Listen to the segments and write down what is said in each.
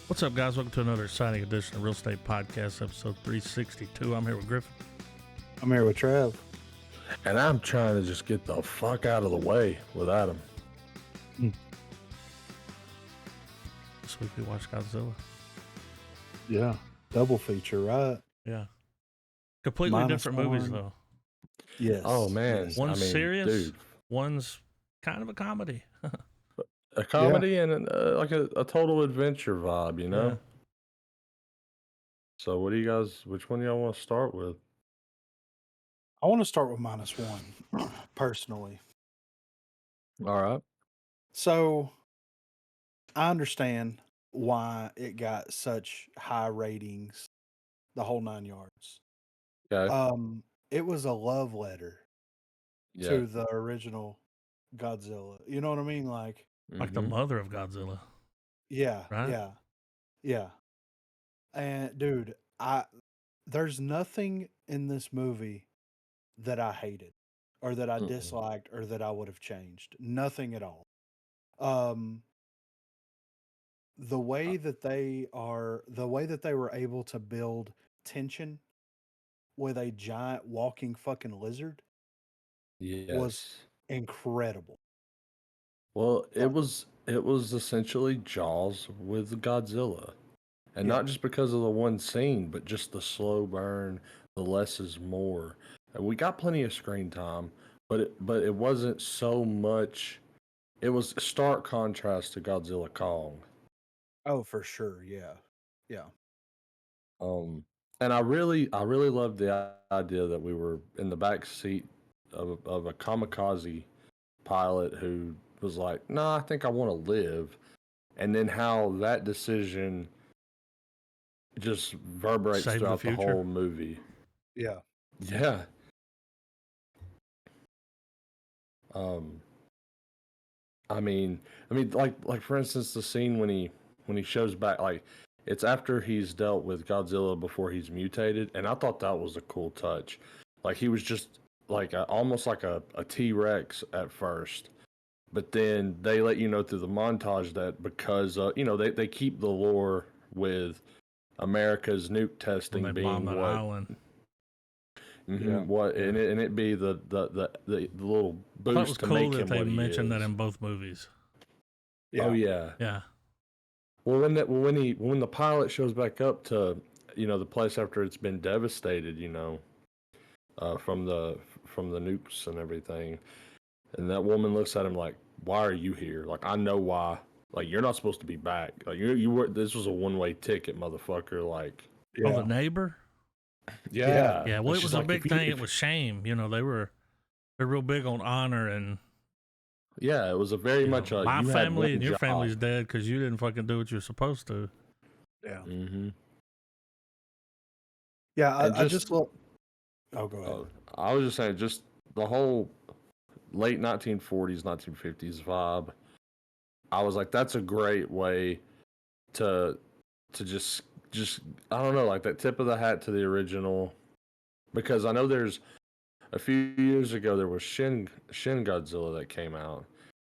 What's up, guys? Welcome to another exciting edition of Real Estate Podcast, episode 362. I'm here with Griffin. I'm here with Trev. And I'm trying to just get the fuck out of the way with Adam. This week we watched Godzilla. Yeah, double feature, right? Yeah. Completely Minus different movies, one. though. Yes. Oh, man. yes. One's serious, dude. one's kind of a comedy. A comedy and like a total adventure vibe, you know? Yeah. So what do you guys, which one do y'all want to start with? I want to start with minus one, personally. All right. So I understand why it got such high ratings, the whole 9 yards. Okay. It was a love letter Yeah. to the original Godzilla. You know what I mean? Like Like the mother of Godzilla. yeah, Right? yeah. And dude, there's nothing in this movie that I hated or that I disliked or that I would have changed. Nothing at all. The way that they were able to build tension with a giant walking fucking lizard was Yes. incredible. Well, it was essentially Jaws with Godzilla. And Yeah. not just because of the one scene, but just the slow burn, the less is more. And we got plenty of screen time, but it wasn't so much. It was a stark contrast to Godzilla Kong. Oh, for sure. Yeah. Yeah. And I really loved the idea that we were in the back seat of a kamikaze pilot who was like, "Nah, I think I want to live," and then how that decision just reverberates Save the throughout the future. whole movie. Yeah. Yeah. I mean, like for instance, the scene when he shows back, like it's after he's dealt with Godzilla before he's mutated, and I thought that was a cool touch. Like he was just like almost like a T-Rex at first, but then they let you know through the montage that because they keep the lore with America's nuke When testing they being bomb that what island. Yeah. what Yeah. and it be the little I thought it was boost to cool make that him they what he mentioned that is. in both movies. Yeah. Oh yeah. Yeah. Well, when the pilot shows back up to the place after it's been devastated, from the nukes and everything, and that woman looks at him like, "Why are you here? Like I know why. Like you're not supposed to be back. Like you were. This was a one-way ticket, motherfucker. Like Oh, the Yeah. neighbor? yeah, Yeah. Well, And it she's was a like, big thing. It was shame. They're real big on honor and yeah, it was a very much a my you had family one and your job. family's dead because you didn't fucking do what you're supposed to. Yeah. Mm-hmm. Yeah. And I just look. Oh, go ahead. I was just saying, just the whole late 1940s, 1950s vibe. I was like, that's a great way to just I don't know, like that tip of the hat to the original, because I know there's a few years ago there was Shin Godzilla that came out,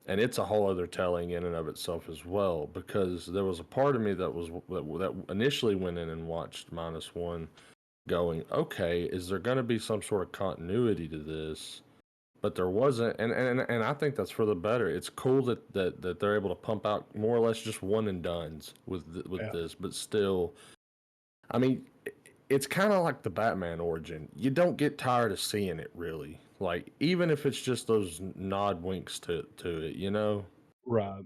and it's a whole other telling in and of itself as well, because there was a part of me that initially went in and watched minus one going, okay, is there going to be some sort of continuity to this? But there wasn't, and I think that's for the better. It's cool that they're able to pump out more or less just one and dones with Yeah. this, but still, I mean, it's kind of like the Batman origin. You don't get tired of seeing it, really. Like even if it's just those nod winks to it, Right.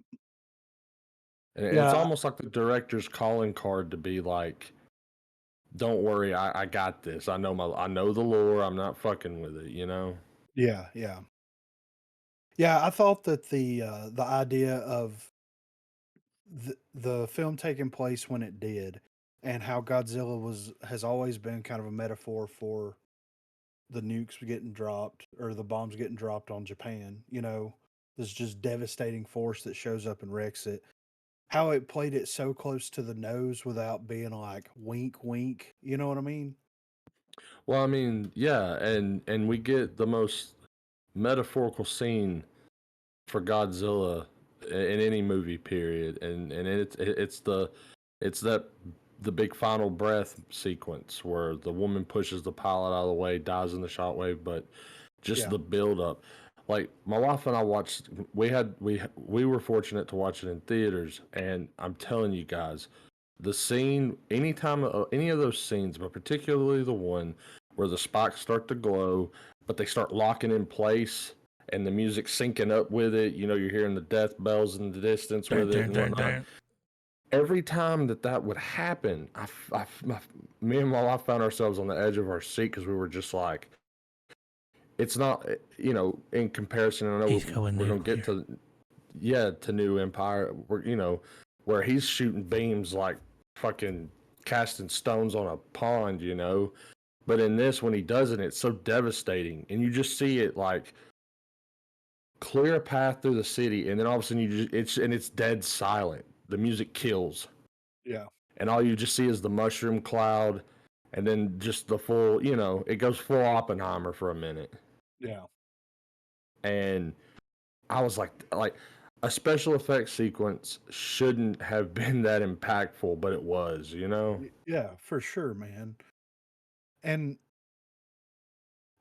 and it's Yeah. almost like the director's calling card to be like, "Don't worry, I got this. I know the lore. I'm not fucking with it." Yeah. Yeah. Yeah. I thought that the idea of the film taking place when it did, and how Godzilla has always been kind of a metaphor for the nukes getting dropped or the bombs getting dropped on Japan. This just devastating force that shows up and wrecks it. How it played it so close to the nose without being like wink, wink. You know what I mean? Well, I mean, yeah, and we get the most metaphorical scene for Godzilla in any movie period, and it's It's the big final breath sequence where the woman pushes the pilot out of the way, dies in the shockwave, but just Yeah. the build up. Like my wife and I watched, we were fortunate to watch it in theaters, and I'm telling you guys, the scene, anytime any of those scenes, but particularly the one where the spikes start to glow, but they start locking in place. And the music syncing up with it, you know, you're hearing the death bells in the distance Dun, with it dun, and dun, whatnot. dun. Every time that would happen, me and my wife found ourselves on the edge of our seat because we were just like, it's not, you know, in comparison. I know He's going we're gonna get nuclear. to New Empire, where you know, where he's shooting beams like fucking casting stones on a pond, you know. But in this, when he does it, it's so devastating, and you just see it like clear a path through the city, and then all of a sudden it's dead silent. The music kills, Yeah. and all you just see is the mushroom cloud, and then just the full, you know, it goes full Oppenheimer for a minute. Yeah. And I was like a special effects sequence shouldn't have been that impactful, but it was, you know? Yeah, for sure, man. And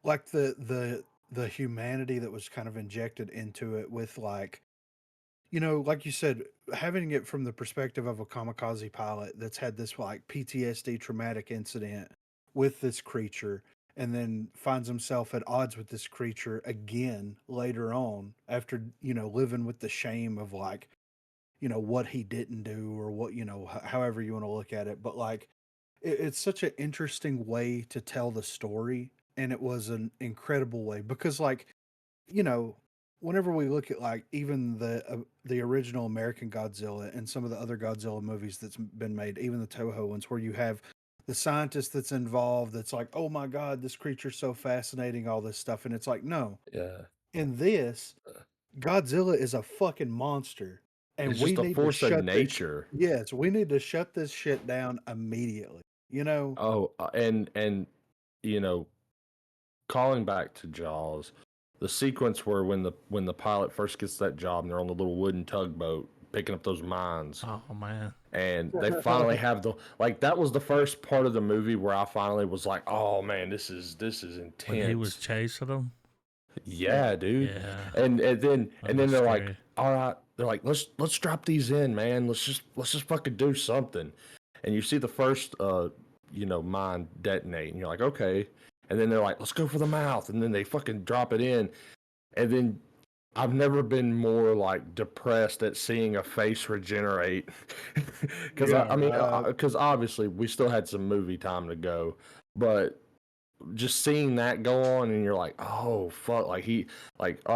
like the humanity that was kind of injected into it with like, like you said, having it from the perspective of a kamikaze pilot that's had this like PTSD traumatic incident with this creature and then finds himself at odds with this creature again later on after, living with the shame of like, what he didn't do or what, however you want to look at it. But like, it's such an interesting way to tell the story. And it was an incredible way because, like, you know, whenever we look at like even the original American Godzilla and some of the other Godzilla movies that's been made, even the Toho ones, where you have the scientist that's involved, that's like, oh my god, this creature's so fascinating, all this stuff, and it's like, no, Yeah. in this, Godzilla is a fucking monster, and It's we just a need to force of shut this. nature. Yes, we need to shut this shit down immediately. You know? Oh, and you know, calling back to Jaws, the sequence where when the pilot first gets that job and they're on the little wooden tugboat picking up those mines, Oh man, and they finally have the like that was the first part of the movie where I finally was like, oh man, this is when he was intense. chasing them. Yeah, dude. Yeah, And then that was they're like, scary. all right, they're like, let's drop these in, man. Let's just fucking do something. And you see the first mine detonate, and you're like, okay. And then they're like, let's go for the mouth, and then they fucking drop it in, and then I've never been more like depressed at seeing a face regenerate, because Yeah, I mean, right. because obviously we still had some movie time to go, but just seeing that go on and you're like, oh fuck, all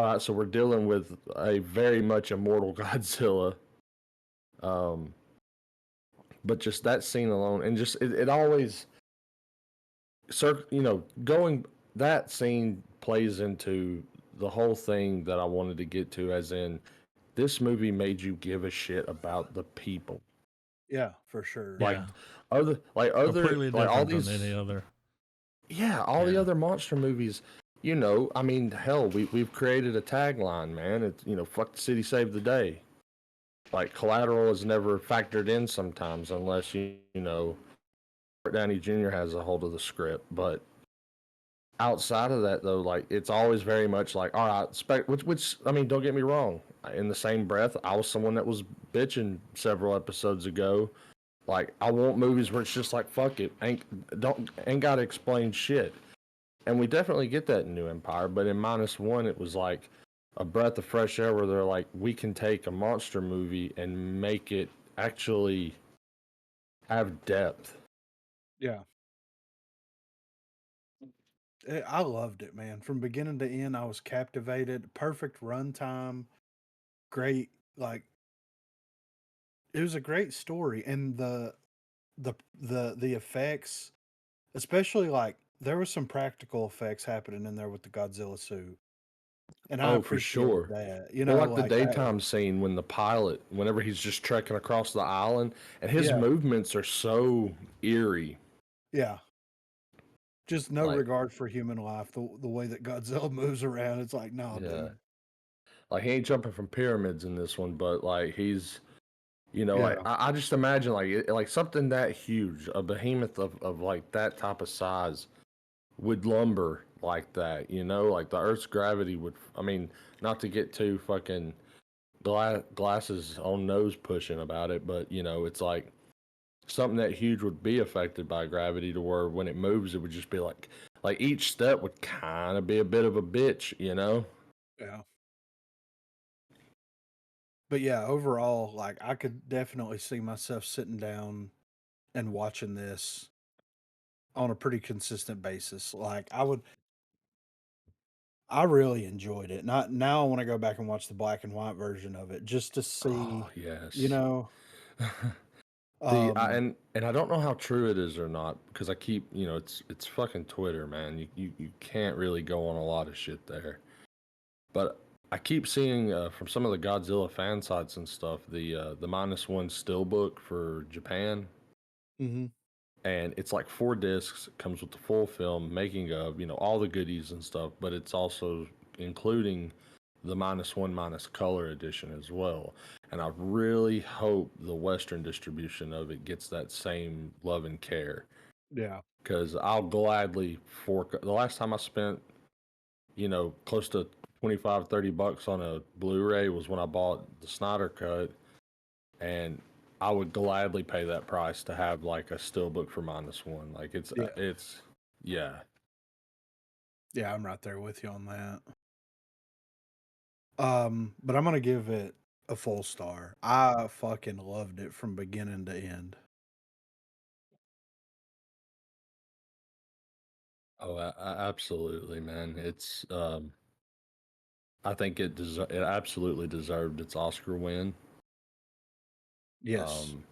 right, so we're dealing with a very much immortal Godzilla. Um, but just that scene alone, and just it always, going that scene plays into the whole thing that I wanted to get to, as in this movie made you give a shit about the people. Yeah, for sure. Like Yeah, other completely like all different than any these other. Yeah, all the Yeah, other monster movies, I mean, hell, we've created a tagline, man. It's, fuck the city, save the day. Like collateral is never factored in sometimes unless Robert Downey Jr. has a hold of the script. But outside of that, though, like it's always very much like, all right, which I mean, don't get me wrong. In the same breath, I was someone that was bitching several episodes ago. Like I want movies where it's just like, fuck it, ain't gotta explain shit. And we definitely get that in New Empire, but in -1, it was like a breath of fresh air where they're like, we can take a monster movie and make it actually have depth. Yeah. I loved it, man. From beginning to end, I was captivated. Perfect runtime. Great, like it was a great story, and the effects, especially like there was some practical effects happening in there with the Godzilla suit, and I Oh, for appreciated sure. that. Well, like the Like daytime scene when the pilot, whenever he's just trekking across the island, and his yeah, movements are so eerie. yeah. Just no Like, regard for human life. The way that Godzilla moves around, it's like, no, yeah, dude. like he ain't jumping from pyramids in this one, but like You know, like Yeah. I just imagine like something that huge, a behemoth of like that type of size would lumber like that. You know, like the Earth's gravity would. I mean, not to get too fucking glasses on nose pushing about it, but you know, it's like something that huge would be affected by gravity to where when it moves, it would just be like each step would kind of be a bit of a bitch. You know. Yeah. But yeah, overall, like I could definitely see myself sitting down and watching this on a pretty consistent basis. Like I really enjoyed it. Not now I want to go back and watch the black and white version of it just to Oh see, you yes. know, The um and I don't know how true it is or not because I keep it's fucking Twitter, man. You can't really go on a lot of shit there. But I keep seeing from some of the Godzilla fan sites and stuff the -1 steelbook for Japan, mhm, and it's like 4 discs, comes with the full film, making of all the goodies and stuff, but it's also including the -1 minus color edition as well. And I really hope the Western distribution of it gets that same love and care yeah. because I'll gladly fork. The last time I spent close to 25-30 bucks on a Blu-ray was when I bought the Snyder cut, and I would gladly pay that price to have like a steelbook for -1. Like Yeah. it's yeah. Yeah, I'm right there with you on that. But I'm gonna give it a full star. I fucking loved it from beginning to end. Oh, absolutely, man. It's I think it absolutely deserved its Oscar win. Yes, Um,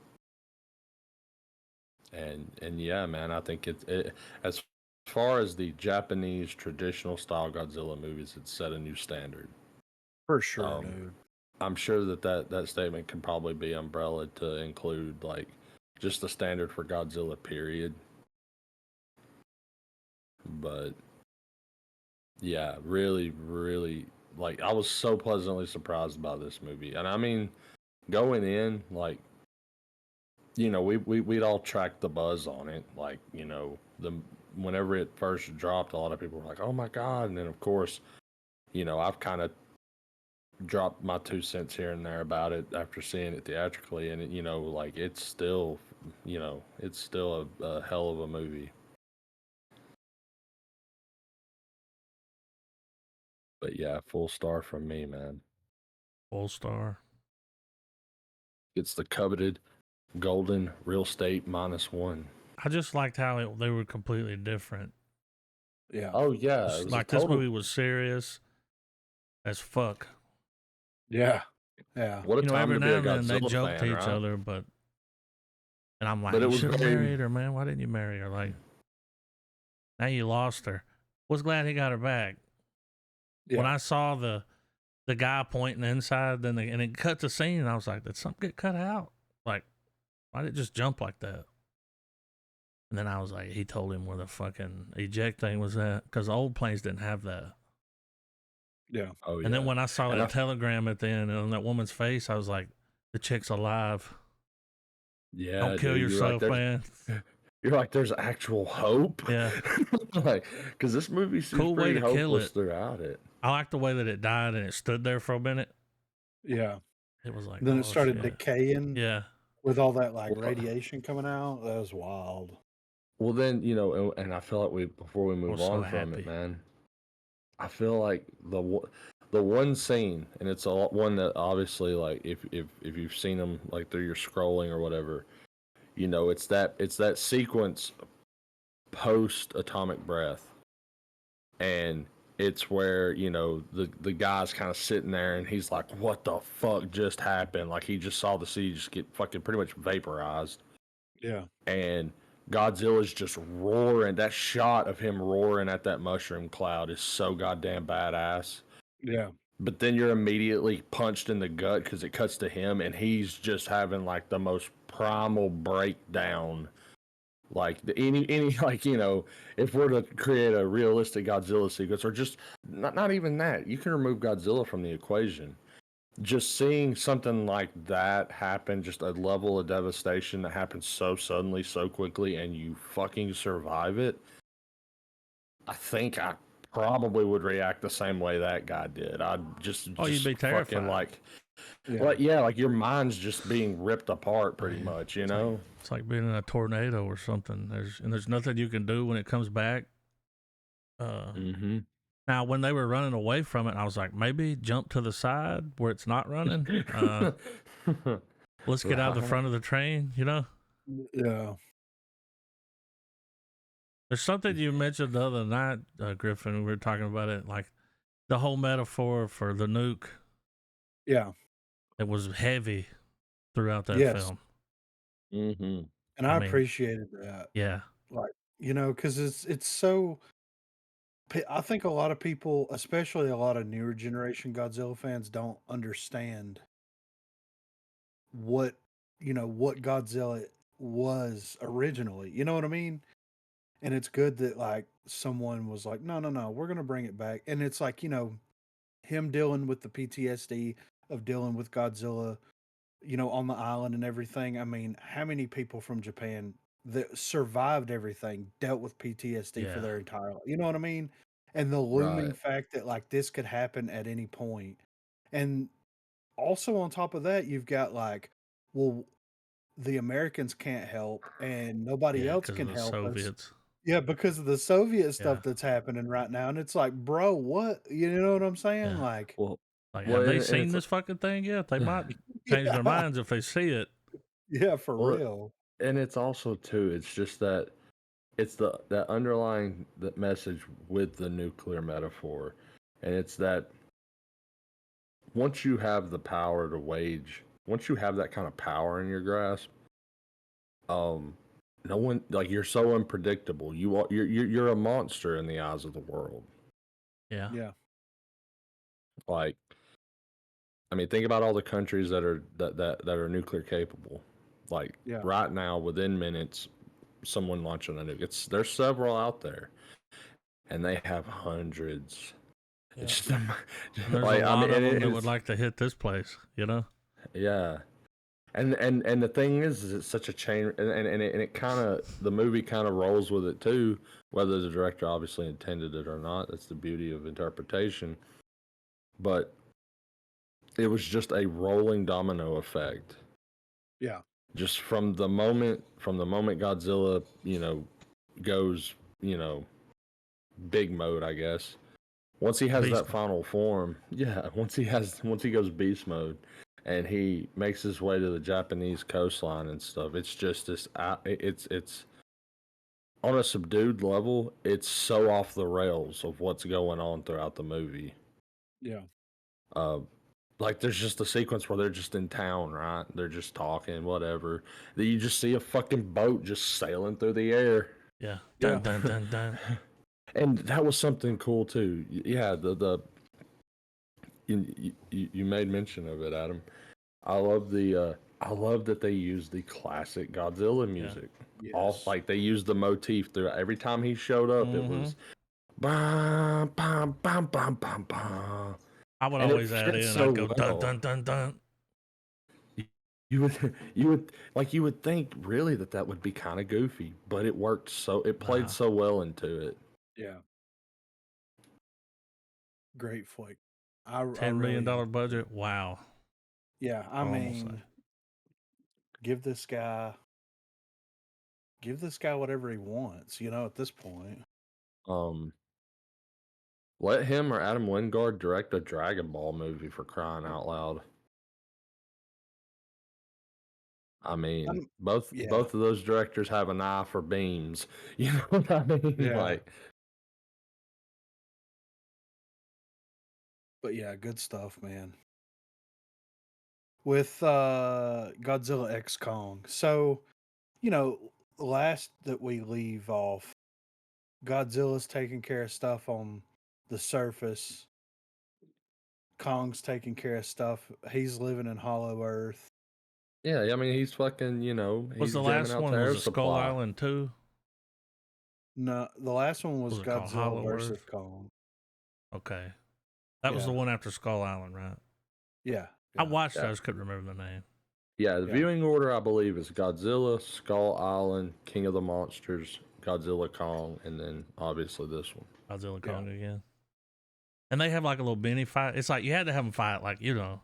and yeah, man, I think it as far as the Japanese traditional style Godzilla movies, it set a new standard. for sure, Um, dude. I'm sure that statement can probably be umbrella to include like just the standard for Godzilla period. But yeah, really, really like I was so pleasantly surprised by this movie. And I mean, going in, like, we'd all tracked the buzz on it. Like, the whenever it first dropped, a lot of people were like, "Oh my god!" And then of course, I've kind of dropped my 2 cents here and there about it after seeing it theatrically, and like it's still a hell of a movie. But yeah, full star from me, man. Full star. It's the coveted golden real estate -1. I just liked how they were completely different. Yeah. Oh yeah, it was a Like this total. movie was serious as fuck. Yeah. Yeah. What a time Every to be now a and then they Godzilla joke to fan, each right? other, and I'm like, But it you was should have very. married her, man. Why didn't you marry her? Like, now you lost her. Was glad he got her back. When Yeah. I saw the guy pointing inside, and it cut the scene, and I was like, did something get cut out? Like, why did it just jump like that? And then I was like, he told him where the fucking eject thing was at, because the old planes didn't have that. Yeah. Oh And then yeah, when I saw and that telegram at the end and on that woman's face, I was like, the chick's alive. yeah, Don't kill dude, yourself, man. you're like there's actual hope, Yeah. like because this movie seems Cool way pretty to kill hopeless it. throughout it. I like the way that it died and it stood there for a minute. Yeah. It was like, Then it oh started shit. decaying Yeah. with all that like Well, radiation coming out. That was wild. well, then and I feel like we before we I move was so on from it, happy. man, I feel like the one scene, and it's one that obviously like if you've seen them like through your scrolling or whatever, it's that sequence post atomic breath, and it's where the guy's kind of sitting there and he's like, what the fuck just happened? Like he just saw the city just get fucking pretty much vaporized, Yeah. and Godzilla's just roaring. That shot of him roaring at that mushroom cloud is so goddamn badass. Yeah. But then you're immediately punched in the gut because it cuts to him and he's just having like the most primal breakdown. Like any like if we're to create a realistic Godzilla sequence, or just not even that, you can remove Godzilla from the equation. just seeing something like that happen, just a level of devastation that happens so suddenly, so quickly, and you fucking survive it, I think I probably would react the same way that guy did. I'd you'd be fucking terrified. like your mind's just being ripped apart pretty Man, much, you it's know? like being in a tornado or something. There's nothing you can do when it comes back. Mm-hmm. Now, when they were running away from it, I was like, maybe jump to the side where it's not running. Let's get out of the front of the train, you know? Yeah. There's something you mentioned the other night, Griffin. We were talking about it, like the whole metaphor for the nuke. Yeah. It was heavy throughout that Yes. film. Mm-hmm. And I I mean, appreciated that. yeah, Like, because it's so. I think a lot of people, especially a lot of newer generation Godzilla fans, don't understand what what Godzilla was originally. You know what I mean? And it's good that like someone was like, no, no, no, we're gonna bring it back. And it's like him dealing with the PTSD of dealing with Godzilla, on the island and everything. I mean, how many people from Japan that survived everything dealt with PTSD for yeah, their entire life? You know what I mean? And the looming Right. fact that like this could happen at any point. And also on top of that, you've got like, well, the Americans can't help and nobody yeah, else because of can the help us. Soviets. Yeah, because of the Soviet Yeah, stuff that's happening right now. And it's like, bro, what? You know what I'm saying? yeah. Like, Well, Like, well, have they and seen it's this fucking thing yet? They might change their yeah, minds if they see it. yeah, for well, real. and it's also too. It's just that it's that underlying that message with the nuclear metaphor, and it's that once you have the power to wage, once you have that kind of power in your grasp, um, no one like you're so unpredictable. You're a monster in the eyes of the world. Yeah, Yeah, Like, I mean, think about all the countries that are nuclear capable. Like yeah, right now, within minutes, someone launching a nuke. There's several out there, and they have hundreds. yeah, It's just, and there's a like I mean, lot of them that would it's like to hit this place. You know? yeah. And the thing is it's such a chain, and it kind of the movie kind of rolls with it too, whether the director obviously intended it or not. That's the beauty of interpretation. But it was just a rolling domino effect. yeah, Just from the moment Godzilla, goes, big mode, I guess. Once he has Beast that mode. final form, yeah, once he goes beast mode and he makes his way to the Japanese coastline and stuff, it's just this it's on a subdued level, it's so off the rails of what's going on throughout the movie. yeah, Uh like there's just a sequence where they're just in town, right? They're just talking, whatever. Then you just see a fucking boat just sailing through the air. Yeah. yeah, Dun dun dun dun. And that was something cool too. Yeah, the you made mention of it, Adam. I love that they use the classic Godzilla Yeah. music. All yes, like they used the motif through every time he showed up. It Mm-hmm. was bam bam bam bam bam bam, I would and it always add fits in. so I'd go dun well. dun dun dun. You would think really that would be kind of goofy, but it played Nah. so well into it. yeah. Great flick. I $10 million really, budget. Wow. yeah. I I almost say. mean, give this guy, whatever he wants. At this point, Um, let him or Adam Wingard direct a Dragon Ball movie for crying out loud. I mean, I'm, yeah, both of those directors have an eye for beams. You know what I mean? yeah. Like, But yeah, good stuff, man. With Godzilla X Kong. So, last that we leave off, Godzilla's taking care of stuff on the surface. Kong's taking care of stuff. He's living in Hollow Earth. yeah, I mean, he's fucking, Was he's the jamming last out to one was air a Skull supply. Island too? No, the last one was Was it called Godzilla Hollow versus Earth? Kong. Okay. That was Yeah, the one after Skull Island, right? yeah. I Yeah. watched it, Yeah. I just couldn't remember the name. Yeah, the Yeah. viewing order I believe is Godzilla, Skull Island, King of the Monsters, Godzilla Kong, and then obviously this one. Godzilla Yeah. Kong again. And they have like a little Benny fight. It's like you had to have him fight, like, you know.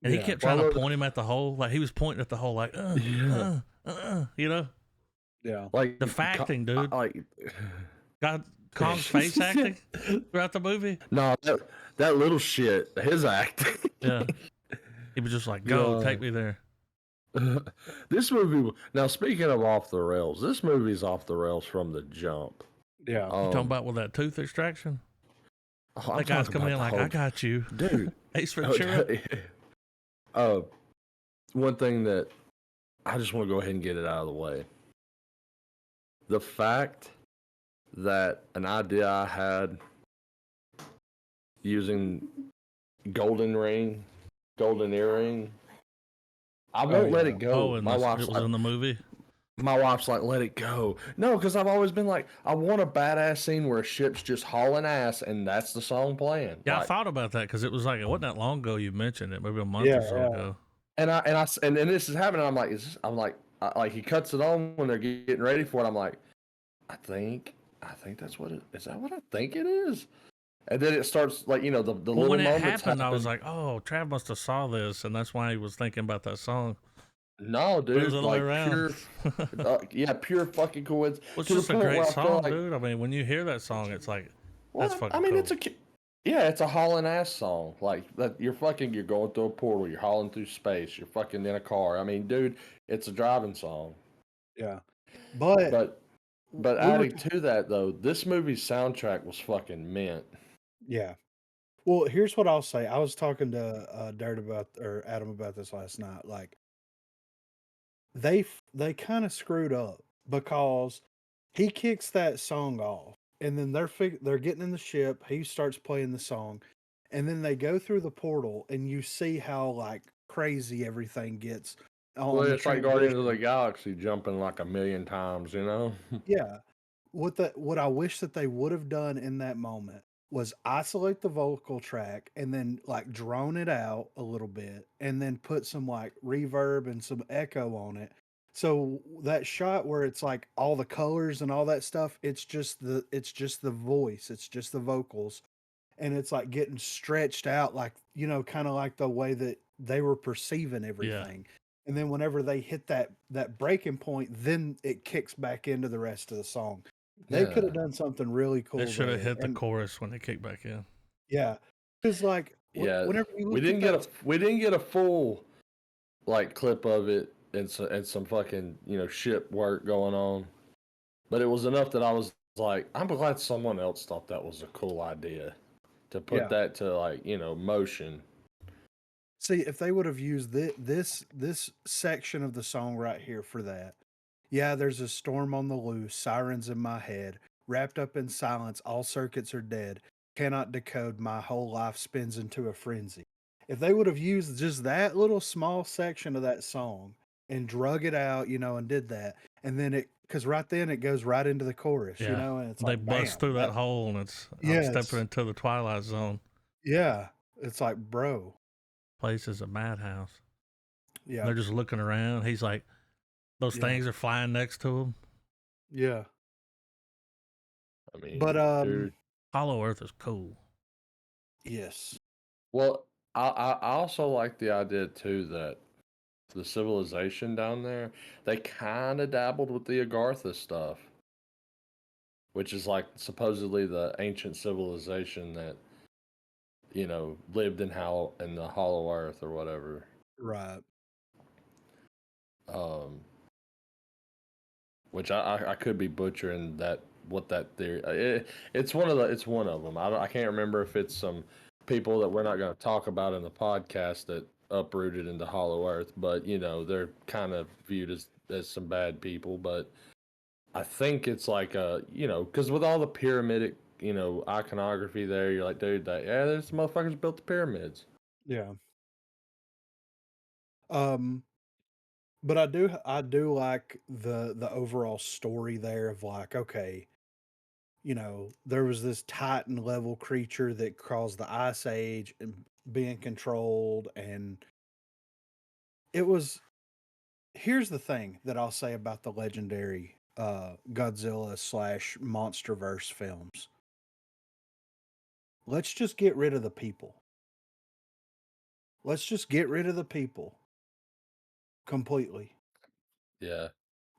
And he Yeah. kept Well, trying to look, point him at the hole. Like he was pointing at the hole, like, yeah, you know? Yeah. like The facting, dude. like God, Kong's face acting throughout the movie. no, that little shit, his acting. Yeah. He was just like, go, God. take me there. This movie. Now, speaking of off the rails, this movie's off the rails from the jump. Yeah. You talking about with that tooth extraction? I'm That guy's talking coming in about like, the I got you. dude. Ace Ventura. One thing that I just want to go ahead and get it out of the way. The fact that an idea I had using golden earring, I won't let it go. Oh, and my it wife's was like, in the movie. my wife's like, let it go. No, because I've always been like, I want a badass scene where a ship's just hauling ass, and that's the song playing. Yeah, like, I thought about that because it was like, it wasn't that long ago you mentioned it, maybe a month Yeah. or so Yeah. ago. and this is happening. I'm like, like he cuts it on when they're getting ready for it. I'm like, I think that's what it is. That what I think it is? And then it starts like, the Well, little when it moments happened, I was happen. like, oh, Trav must have saw this, and that's why he was thinking about that song. No, But it was dude, the other way like around. pure fucking coincidence. Well, it's To the just a point great where I feel song, like, dude. I mean, when you hear that song, it's like, well, that's fucking I mean, cool. it's a hauling ass song. Like that, you're going through a portal, you're hauling through space, you're fucking in a car. I mean, dude, it's a driving song. Yeah. But But we were adding to that though, this movie's soundtrack was fucking mint. yeah. Well, here's what I'll say. I was talking to Dirt about or Adam about this last night. Like they kind of screwed up because he kicks that song off, and then they're getting in the ship. He starts playing the song, and then they go through the portal, and you see how like crazy everything gets Well, on the it's like Guardians of the transition. Galaxy jumping like a million times, you know? Yeah. What I wish that they would have done in that moment was isolate the vocal track and then like drone it out a little bit and then put some like reverb and some echo on it. So that shot where it's like all the colors and all that stuff, it's just the voice, it's just the vocals, and it's like getting stretched out like, kind of like the way that they were perceiving Yeah. everything. And then whenever they hit that breaking point, then it kicks back into the rest of the song. They could have Yeah. done something really It cool should have there. hit the And chorus when they kicked back in. yeah, because like Yeah. whenever you We look at didn't get that, a full like clip of it and some fucking, ship work going on. But it was enough that I was like, I'm glad someone else thought that was a cool idea to put yeah. that to like, motion. See, if they would have used this section of the song right here for that. Yeah, there's a storm on the loose, sirens in my head, wrapped up in silence, all circuits are dead, cannot decode, my whole life spins into a frenzy. If they would have used just that little small section of that song and drug it out, and did that, and then because right then it goes right into the chorus, Yeah. and it's They like, bust bam, through that hole, and I'm stepping yes, into the Twilight Zone. yeah, it's like, bro, Place is a madhouse. yeah, They're just looking around. He's like, those yeah, things are flying next to him. yeah. I mean, But dude. Hollow Earth is cool. yes, Well, I also like the idea too that the civilization down there, they kind of dabbled with the Agartha stuff, which is like supposedly the ancient civilization that lived in the Hollow Earth or whatever. right, Um, which I could be butchering what that theory. It's one of them. I can't remember if it's some people that we're not going to talk about in the podcast that uprooted into Hollow Earth, but they're kind of viewed as some bad people. But I think it's like because with all the pyramidic iconography there, you're like, dude, there's motherfuckers built the pyramids. yeah. Um, But I do like the overall story there of like, okay, there was this Titan level creature that caused the Ice Age, and being controlled, and it was. Here's the thing that I'll say about the legendary Godzilla slash MonsterVerse films. Let's just get rid of the people. Let's just get rid of the people completely. Yeah.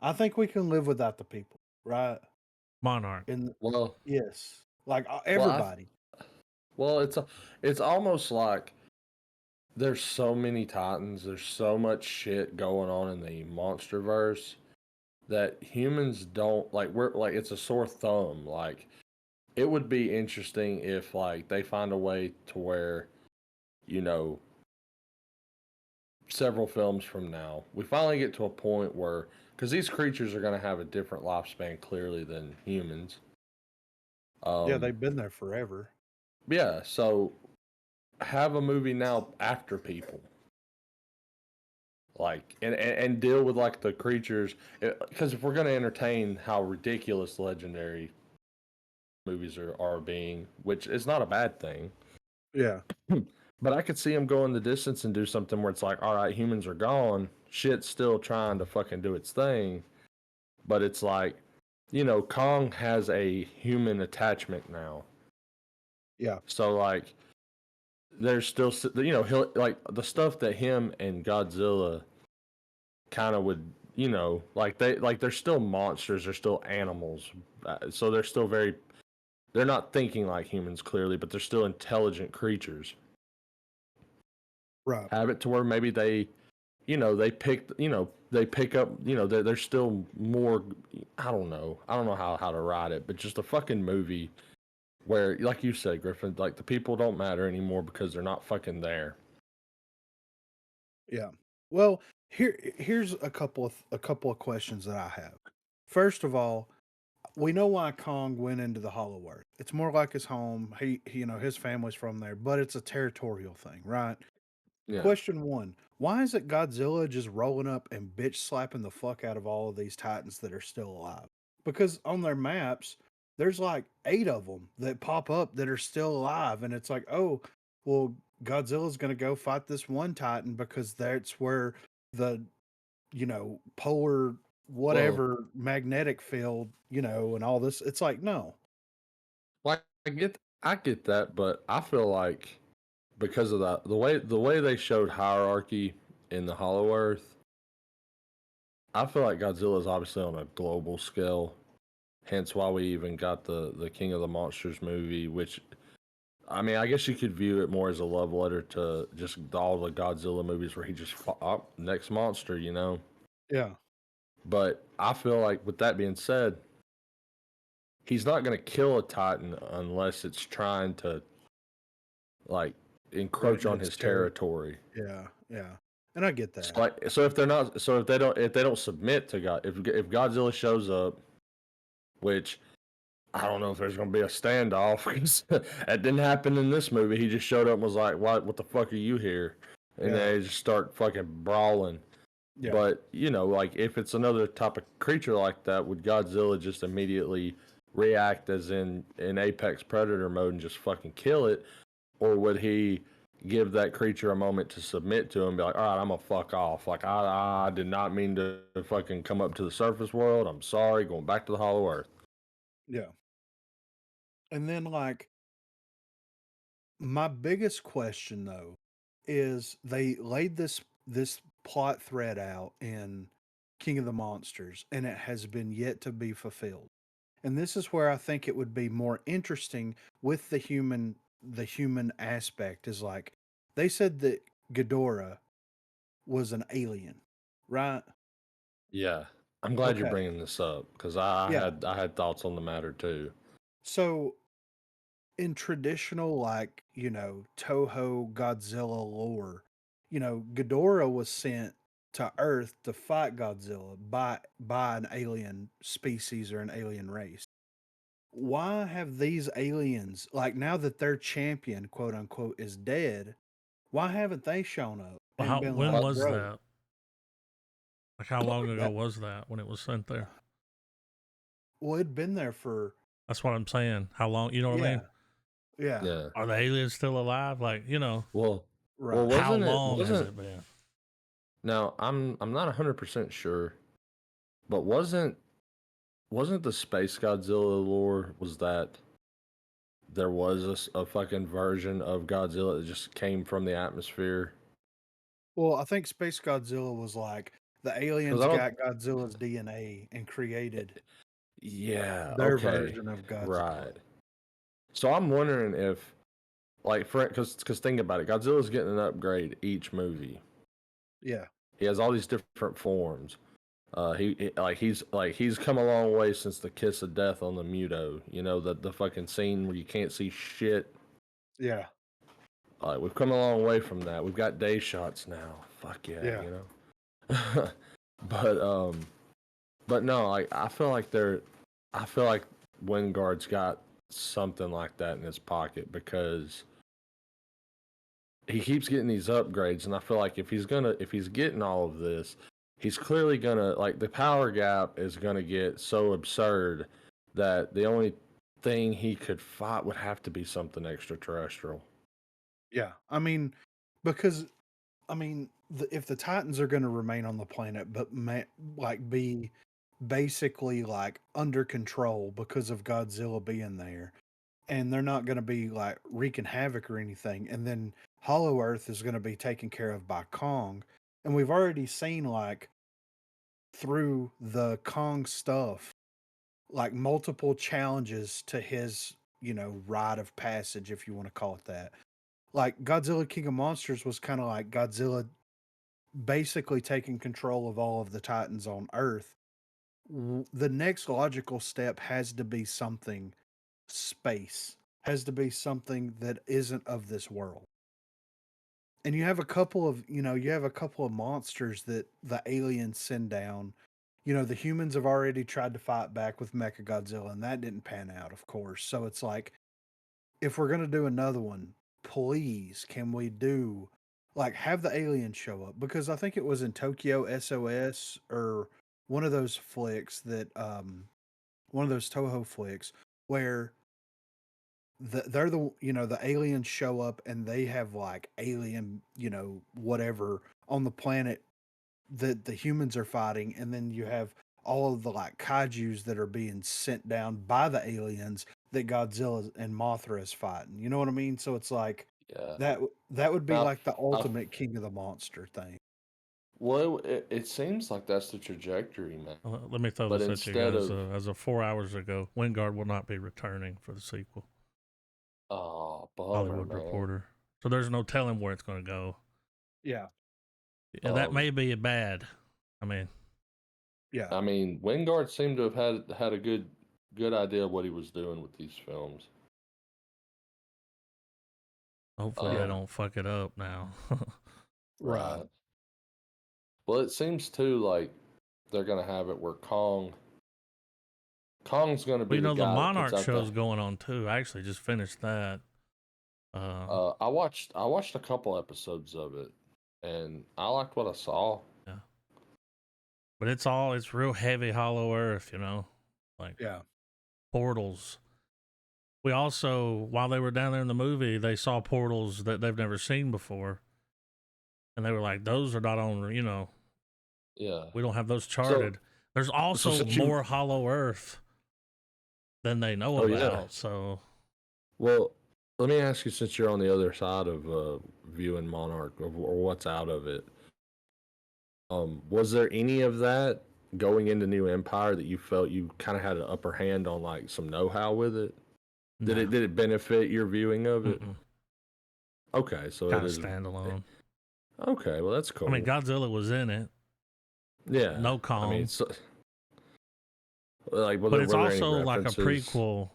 I think we can live without the people, right? Monarch. And Well, yes, like well, everybody. well, it's almost like there's so many Titans. There's so much shit going on in the MonsterVerse that humans don't like. We're like it's a sore thumb. Like it would be interesting if like they find a way to where you know several films from now we finally get to a point where because these creatures are going to have a different lifespan clearly than humans. Yeah, Um, they've been there forever. yeah, so have a movie now after people like and deal with like the creatures because if we're going to entertain how ridiculous legendary movies are being, which is not a bad thing. Yeah. But I could see him going the distance and do something where it's like, all right, humans are gone, shit's still trying to fucking do its thing, but it's like, Kong has a human attachment now, Yeah. so like, there's still, he'll like the stuff that him and Godzilla kind of would, they're still monsters, they're still animals, so they're still they're not thinking like humans clearly, but they're still intelligent creatures. Right. Have it to where maybe they pick up, they're still more, I don't know how to write it, but just a fucking movie where, like you said, Griffin, like the people don't matter anymore because they're not fucking there. Yeah. Well, here's a couple of questions that I have. First of all, we know why Kong went into the Hollow Earth. It's more like his home. His family's from there, but it's a territorial thing, right? Yeah. Question one: why is it Godzilla just rolling up and bitch slapping the fuck out of all of these Titans that are still alive? Because on their maps, there's like 8 of them that pop up that are still alive, and it's like, oh, well, Godzilla's going to go fight this one Titan because that's where the polar Well, whatever magnetic field, and all this. It's like, no. like I get that, but I feel like because of that, the way they showed hierarchy in the Hollow Earth, I feel like Godzilla is obviously on a global scale. Hence why we even got the King of the Monsters movie, which I mean, I guess you could view it more as a love letter to just all the Godzilla movies where he just fought next monster, Yeah. But I feel like with that being said, he's not going to kill a Titan unless it's trying to like encroach Threaten on its his terror. territory. Yeah. Yeah. And I get So, that. like, so if they don't submit to God, if Godzilla shows up, which I don't know if there's gonna be a standoff because that didn't happen in this movie. He just showed up and was like, What the fuck are you here?" And Yeah. they just start fucking brawling. Yeah. But like if it's another type of creature like that, would Godzilla just immediately react as in apex predator mode and just fucking kill it, or would he give that creature a moment to submit to him and be like, "All right, I'm gonna fuck off. Like I did not mean to fucking come up to the surface world. I'm sorry. Going back to the Hollow Earth." Yeah. And then, like, my biggest question though is they laid this plot thread out in King of the Monsters, and it has been yet to be fulfilled. And this is where I think it would be more interesting with the human aspect is like they said that Ghidorah was an alien, right? Yeah, I'm glad you're Okay. bringing this up because I Yeah. had I had thoughts on the matter too. So in traditional, like, Toho Godzilla lore, Ghidorah was sent to Earth to fight Godzilla by an alien species or an alien race. Why have these aliens, like, now that their champion, quote unquote, is dead, why haven't they shown up Well, and been when like, But was bro, that? Like, how long ago that was that when it was sent there? well, it'd been there for That's what I'm saying. How long? You know what I yeah. mean? Yeah. Yeah. Are the aliens still alive? Like, Well, Right. how wasn't it long has wasn't it been? now I'm not 100% sure, but wasn't the Space Godzilla lore was that there was a fucking version of Godzilla that just came from the atmosphere? Well, I think Space Godzilla was like the Because aliens I don't. got Godzilla's DNA and created Yeah. their Okay. version of Godzilla. Right. So I'm wondering if, like, because think about it, Godzilla's getting an upgrade each movie. Yeah. He has all these different forms. He's come a long way since the kiss of death on the Muto. You know, the fucking scene where you can't see shit. Yeah. Like, we've come a long way from that. We've got day shots now. Fuck yeah, Yeah. you know. but but no, like I feel like Wingard's got something like that in his pocket because he keeps getting these upgrades, and I feel like if he's getting all of this, he's clearly gonna, like, the power gap is gonna get so absurd that the only thing he could fight would have to be something extraterrestrial. Yeah. I mean, because if the Titans are going to remain on the planet, but be basically like under control because of Godzilla being there, and they're not going to be like wreaking havoc or anything, and then Hollow Earth is going to be taken care of by Kong, and we've already seen like through the Kong stuff, like multiple challenges to his rite of passage, if you want to call it that. Like Godzilla King of Monsters was kind of like Godzilla basically taking control of all of the Titans on Earth. The next logical step has to be something space, has to be something that isn't of this world. And you have a couple of monsters that the aliens send down. The humans have already tried to fight back with Mechagodzilla, and that didn't pan out, of course. So it's like, if we're gonna do another one, please can we do like have the aliens show up? Because I think it was in Tokyo SOS or one of those flicks that one of those Toho flicks where they're the aliens show up and they have like alien whatever on the planet that the humans are fighting, and then you have all of the like kaijus that are being sent down by the aliens that Godzilla and Mothra is fighting. You know what I mean? So it's like Yeah. that would be Now, like the I, ultimate King of the Monster thing. well, it seems like that's the trajectory, man. Let me throw But this at you instead guys. of, As of 4 hours ago, Wingard will not be returning for the sequel. oh, bummer, Hollywood man. Reporter. So there's no telling where it's going to go. Yeah. Yeah, that Um, may be bad. I mean, Yeah. I mean, Wingard seemed to have had a good idea of what he was doing with these films. hopefully they Yeah. don't fuck it up now. Right. Right. Well, it seems too like they're gonna have it where Kong's gonna Well, be the the guy that puts Monarch out the. show's going on too. I actually just finished that. I watched a couple episodes of it, and I liked what I saw. Yeah. But it's real heavy Hollow Earth, like Yeah. portals. We also, while they were down there in the movie, they saw portals that they've never seen before. And they were like, those are not on, Yeah. we don't have those So charted. There's so also since you, more Hollow Earth than they know oh yeah. about. So, Well, let me ask you, since you're on the other side of viewing Monarch, or what's out of it, was there any of that going into New Empire that you felt you kind of had an upper hand on, like some know-how with it? nah. Did it benefit your viewing of it? Mm-mm. Okay, so it Kind of is. standalone. Okay, well that's I mean, cool. Godzilla was in it. Yeah, No I mean, Kong. so, like, But it's were there any also like a references? prequel.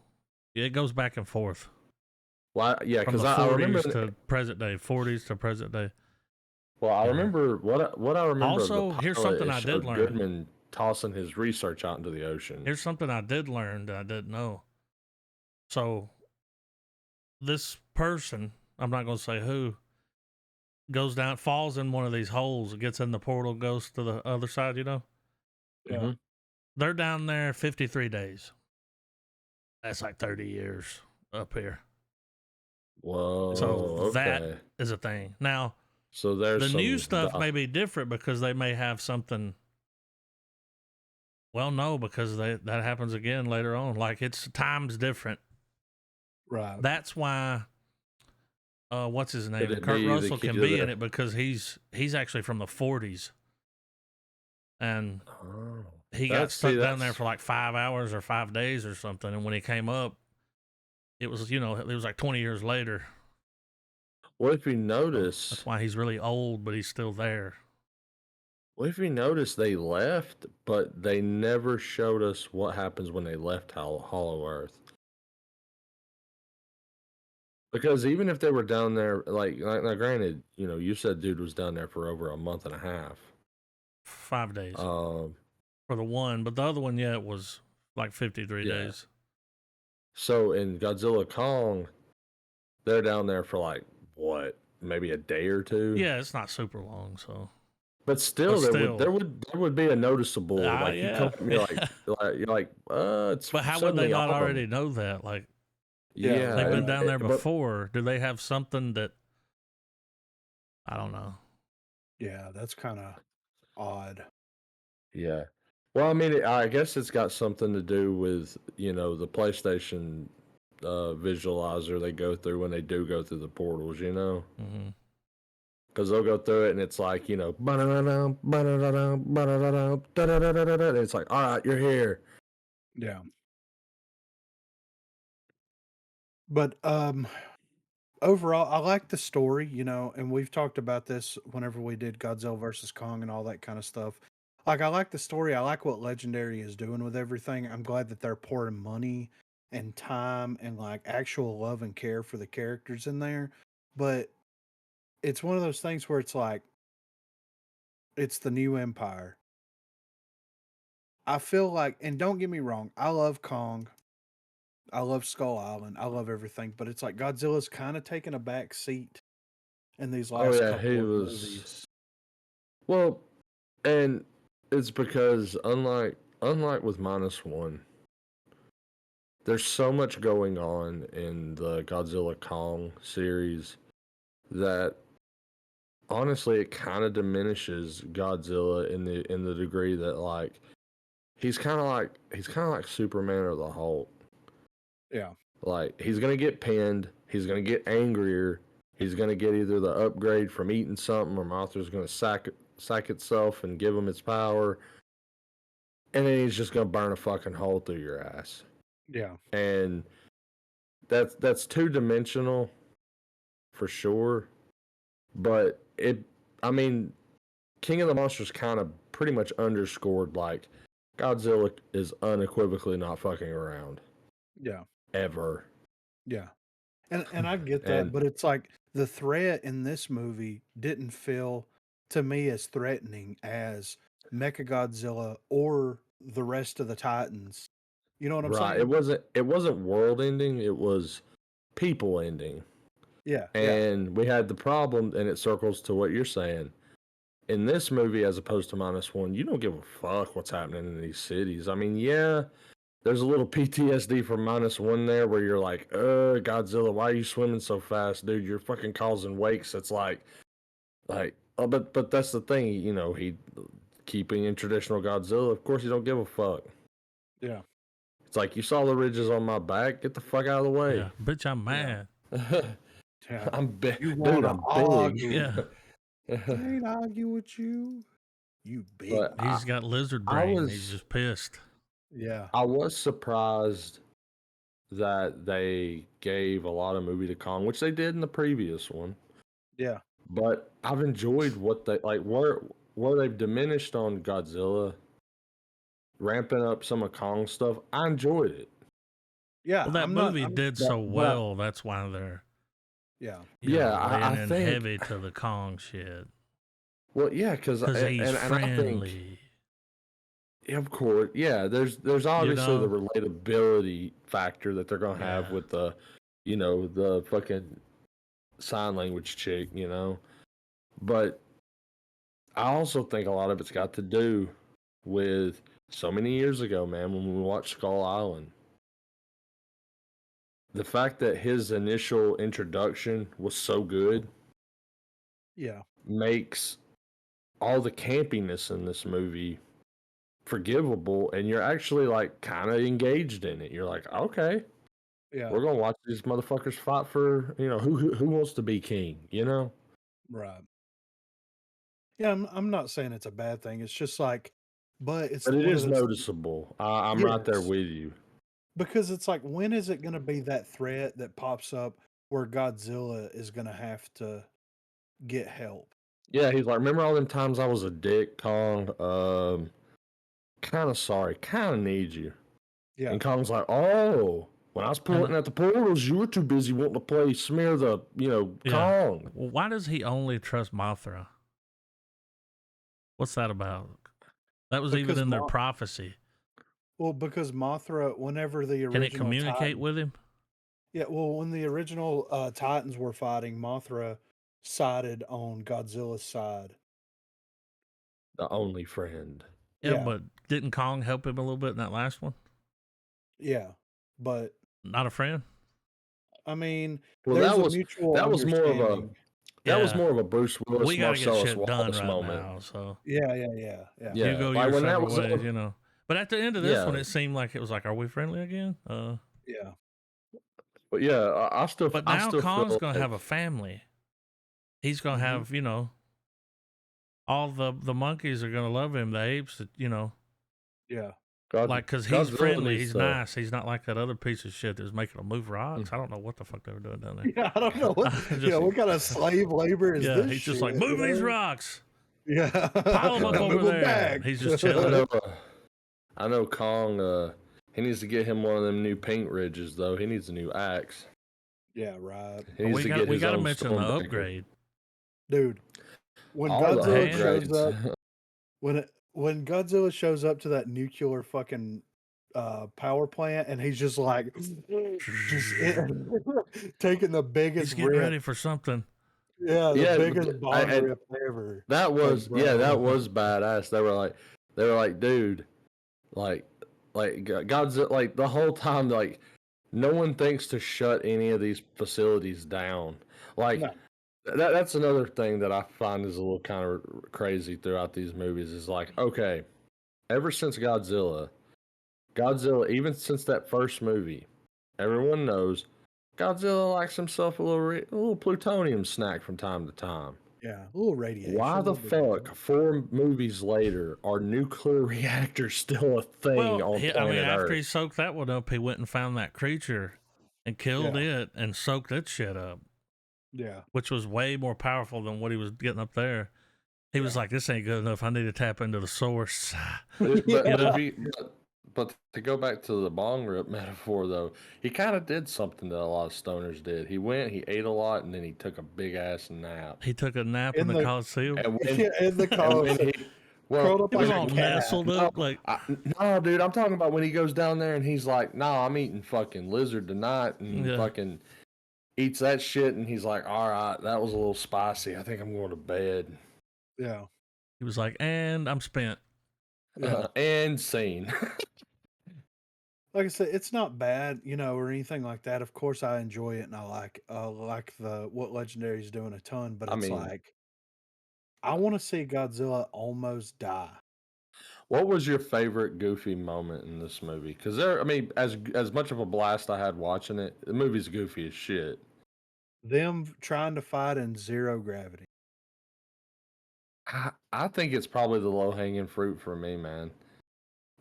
It goes back and forth Well, yeah, from because the I remember. 40s to present day, 40s to present day. Well, I You know. remember what I remember of the Also, here's pilot. something It I did showed learn. Goodman tossing his research out into the ocean. Here's something I did learn that I didn't know. So, this person, I'm not going to say who, goes down, falls in one of these holes, gets in the portal, goes to the other side, Yeah. Hmm. They're down there 53 days. That's like 30 years up here. Whoa. So that Okay. is a thing. Now, So there's the new some. stuff may be different because they may have something. Well, no, because that happens again later on. Like it's times different. Right. That's why. What's his Could name? it Kurt be the Russell key can to be in the? it because he's actually from the 40s, and Oh, he got stuck down there for like 5 hours or 5 days or something. And when he came up, it was it was like 20 years later. What if you So notice? that's why he's really old, but he's still there. What if you notice they left, but they never showed us what happens when they left Hollow Earth? Because even if they were down there, now granted, you said dude was down there for over a month and a half. 5 days Um, for the one, but the other one, yeah, it was like 53 yeah. days. So in Godzilla Kong, they're down there for like what, maybe a day or two. Yeah, it's not super long, so. But still, there would be a noticeable like you come Yeah. from you're like it's But how would they suddenly not autumn. already know that? Like Yeah, they've been right. down there But before. Do they have something that I don't know? Yeah, that's kind of odd. yeah. Well, I mean, I guess it's got something to do with the PlayStation visualizer they go through when they do go through the portals. Mm-hmm. Because they'll go through it and it's like ba-da-da-dum, ba-da-da-dum, ba-da-da-dum, da-da-da-da-da-da, and it's like, all right, you're here. Yeah. But overall, I like the story, and we've talked about this whenever we did Godzilla versus Kong and all that kind of stuff. Like, I like the story. I like what Legendary is doing with everything. I'm glad that they're pouring money and time and like actual love and care for the characters in there. But it's one of those things where it's like, it's the new empire. I feel like, and don't get me wrong, I love Kong. I love Skull Island. I love everything, but it's like Godzilla's kind of taken a back seat in these Oh last yeah, he couple of was. movies. Well, and it's because unlike with -1, there's so much going on in the Godzilla Kong series that honestly it kind of diminishes Godzilla in the degree that like he's kind of like Superman or the Hulk. Yeah. Like he's gonna get pinned, he's gonna get angrier, he's gonna get either the upgrade from eating something, or Mothra's gonna sack itself and give him its power, and then he's just gonna burn a fucking hole through your ass. Yeah. And that's two dimensional for sure. But I mean, King of the Monsters kind of pretty much underscored like Godzilla is unequivocally not fucking around Yeah. ever. Yeah. And I get that, And but it's like the threat in this movie didn't feel to me as threatening as Mechagodzilla or the rest of the Titans. You know what I'm right, saying? it wasn't world ending, it was people ending. Yeah. Yeah. And we had the problem, and it circles to what you're saying. In this movie, as opposed to -1, you don't give a fuck what's happening in these cities. I mean, yeah, there's a little PTSD from -1 there where you're like, Godzilla, why are you swimming so fast, dude? You're fucking causing wakes. It's like, oh, but that's the thing, he keeping in traditional Godzilla, of course, he don't give a fuck. Yeah. It's like, you saw the ridges on my back, get the fuck out of the way. Yeah, bitch, I'm Yeah. mad. Yeah. I'm big, You dude. wanna I'm big. argue. Yeah, I ain't argue with you. You big But he's man. got lizard I brain. He's was just pissed. Yeah. I was surprised that they gave a lot of movie to Kong, which they did in the previous one. Yeah. But I've enjoyed what they like where they've diminished on Godzilla, ramping up some of Kong stuff. I enjoyed it. Yeah. Well, that movie I'm did so But well. That's why they're yeah. yeah, laying I in think heavy to the Kong shit well, yeah, because because he's and I think friendly. of course, yeah. There's You obviously the know? relatability factor that they're gonna have Yeah. with the fucking sign language chick, But I also think a lot of it's got to do with so many years ago, man, when we watched Skull Island. the fact that his initial introduction was so good Yeah. makes all the campiness in this movie forgivable, and you're actually like kind of engaged in it. You're like, okay, Yeah. we're gonna watch these motherfuckers fight for who wants to be king, Right. Yeah, I'm not saying it's a bad thing. It's just like, but it's But it one of is those. noticeable. I'm right there Yes, with you. because it's like, when is it going to be that threat that pops up where Godzilla is going to have to get help? Yeah, he's like, remember all them times I was a dick, Kong? Kind of sorry, kind of need you. Yeah. And Kong's like, oh, when I was pointing at the portals, you were too busy wanting to play smear the, Yeah. Kong. Well, why does he only trust Mothra? What's that about? That was even Because in their prophecy. because Mothra, whenever the Can it original communicate Titan, with him? yeah, well, when the original Titans were fighting, Mothra sided on Godzilla's side. The only friend. Yeah, Yeah, but didn't Kong help him a little bit in that last one? yeah, but Not a friend? I mean, Well, there's a mutual that was more of a understanding. that was Yeah. more of a Bruce Willis, We got to get Marcellus shit done Wallace right moment. now, so. Yeah. You Yeah, go like your when that separate was ways, on, But at the end of this one, yeah, it seemed like it was like, are we friendly again? Yeah, but yeah, But I now still Kong's feel going to like have a family. He's going to Mhm. have, all the monkeys are going to love him. The apes, yeah. like, because he's Godzilla friendly. needs He's to. nice. He's not like that other piece of shit that was making them move rocks. I don't know what the fuck they were doing down there. Yeah, I don't know what Just, what kind of slave labor is yeah, this he's just shit, like, move these rocks. Yeah. Pile them up over Move 'em there. back. And he's just I chilling. know. I know Kong. He needs to get him one of them new paint ridges, though. He needs a new axe. Yeah, right. He needs to get We his got to own mention the Stormbreaker. upgrade. Dude, when All the Godzilla hand. shows up, upgrades. when Godzilla shows up to that nuclear fucking power plant, and he's just like just taking the He's biggest getting rip. ready for something. Yeah, the Yeah, biggest Bond and rip ever. that Like, was bro. that was badass. They were like, dude, like Godzilla, like the whole time, like no one thinks to shut any of these facilities down. Like No. that's another thing that I find is a little kind of crazy throughout these movies. Is like, okay, ever since Godzilla, even since that first movie, everyone knows Godzilla likes himself a little plutonium snack from time to time. Yeah, a little radiation. Why the no big deal. fuck, 4 movies later, are nuclear reactors still a thing Well, on planet after Earth? he soaked that one up, he went and found that creature and killed it and soaked that shit up, Yeah. which was way more powerful than what he was getting up there. He was like, "This ain't good enough. I need to tap into the source." But, Yeah. but to go back to the bong rip metaphor, though, he kind of did something that a lot of stoners did. He ate a lot, and then he took a big ass nap. He took a nap in the the- Coliseum. And when, in the Coliseum. well, He was like a all cat. nestled up, like no, dude, I'm talking about when he goes down there and he's like, "Nah, I'm eating fucking lizard tonight," and fucking eats that shit, and he's like, "All right, that was a little spicy. I think I'm going to bed." Yeah. he was like, "And I'm spent." Yeah. And scene. Like I said, it's not bad, or anything like that. Of course, I enjoy it, and I like the what Legendary's doing a ton. But I it's mean, like, I want to see Godzilla almost die. what was your favorite Goofy moment in this movie? Because I mean, as much of a blast I had watching it, the movie's goofy as shit. Them trying to fight in zero gravity. I think it's probably the low hanging fruit for me, man.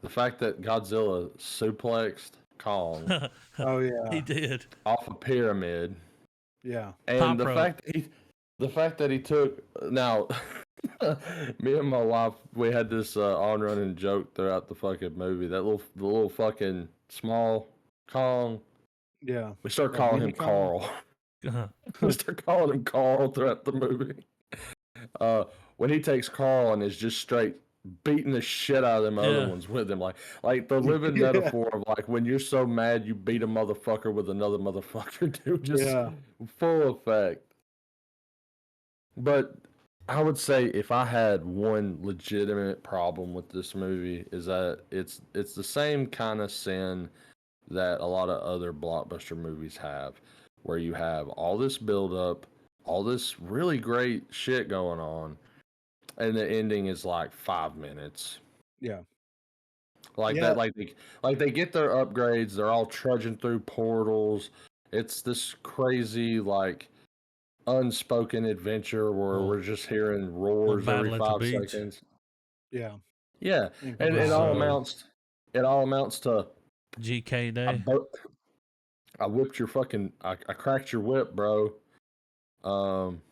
The fact that Godzilla suplexed Kong Oh yeah, He did. off a pyramid, yeah, and Top the rope. fact that he took now. Me and my wife, we had this on running joke throughout the fucking movie. The little fucking small Kong. yeah. We start That calling mini him Kong? Carl. Uh-huh. We start calling him Carl throughout the movie. When he takes Carl and is just straight beating the shit out of them other ones with him, like the living Yeah. metaphor of like when you're so mad you beat a motherfucker with another motherfucker, dude, just Yeah. full effect. But I would say if I had one legitimate problem with this movie is that it's the same kind of sin that a lot of other blockbuster movies have, where you have all this build up, all this really great shit going on, and the ending is like 5 minutes. Yeah. Like Yeah. that, like they get their upgrades. They're all trudging through portals. It's this crazy like unspoken adventure where Well, we're just hearing the roars every battle at the 5 beach seconds. Yeah. Yeah, And and was it all amounts to GK I, Day. I whipped your fucking I cracked your whip, bro. Um,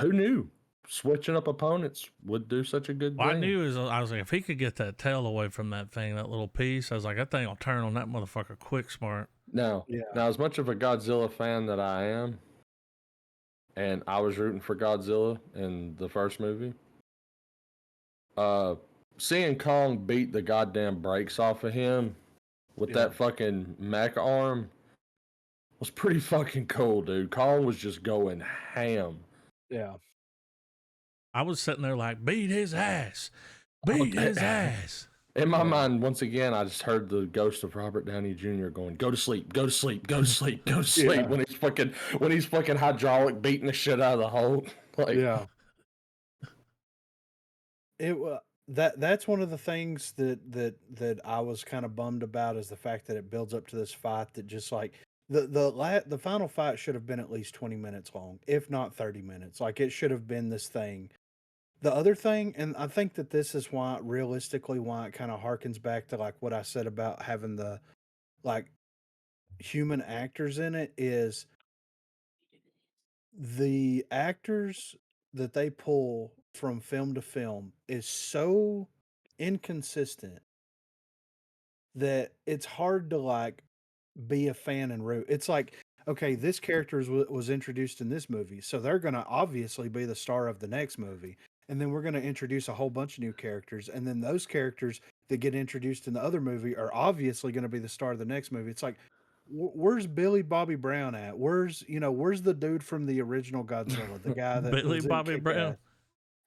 who knew switching up opponents would do such a good Well, I thing? knew I was like, if he could get that tail away from that thing, that little piece, I was like, that thing will turn on that motherfucker quick smart. Now, Yeah. as much of a Godzilla fan that I am, and I was rooting for Godzilla in the first movie, seeing Kong beat the goddamn brakes off of him with Yeah. that fucking mech arm was pretty fucking cool, dude. Kong was just going ham. Yeah. I was sitting there like, beat his ass, beat his ass. In my Yeah. mind, once again, I just heard the ghost of Robert Downey Jr. going, "Go to sleep, go to sleep, go to sleep, go to sleep." Yeah. When he's fucking hydraulic beating the shit out of the hole. Like, Yeah. It was that's one of the things that I was kind of bummed about, is the fact that it builds up to this fight that just like the final fight should have been at least 20 minutes long, if not 30 minutes. Like, it should have been this thing. The other thing, and I think that this is why, realistically, why it kind of harkens back to like what I said about having the like human actors in it, is the actors that they pull from film to film is so inconsistent that it's hard to like be a fan and root. It's like, okay, this character was introduced in this movie, so they're going to obviously be the star of the next movie. And then we're going to introduce a whole bunch of new characters. And then those characters that get introduced in the other movie are obviously going to be the star of the next movie. It's like, where's Billy Bobby Brown at? Where's the dude from the original Godzilla, the guy that Billy was in Bobby Brown. Kick-Ass?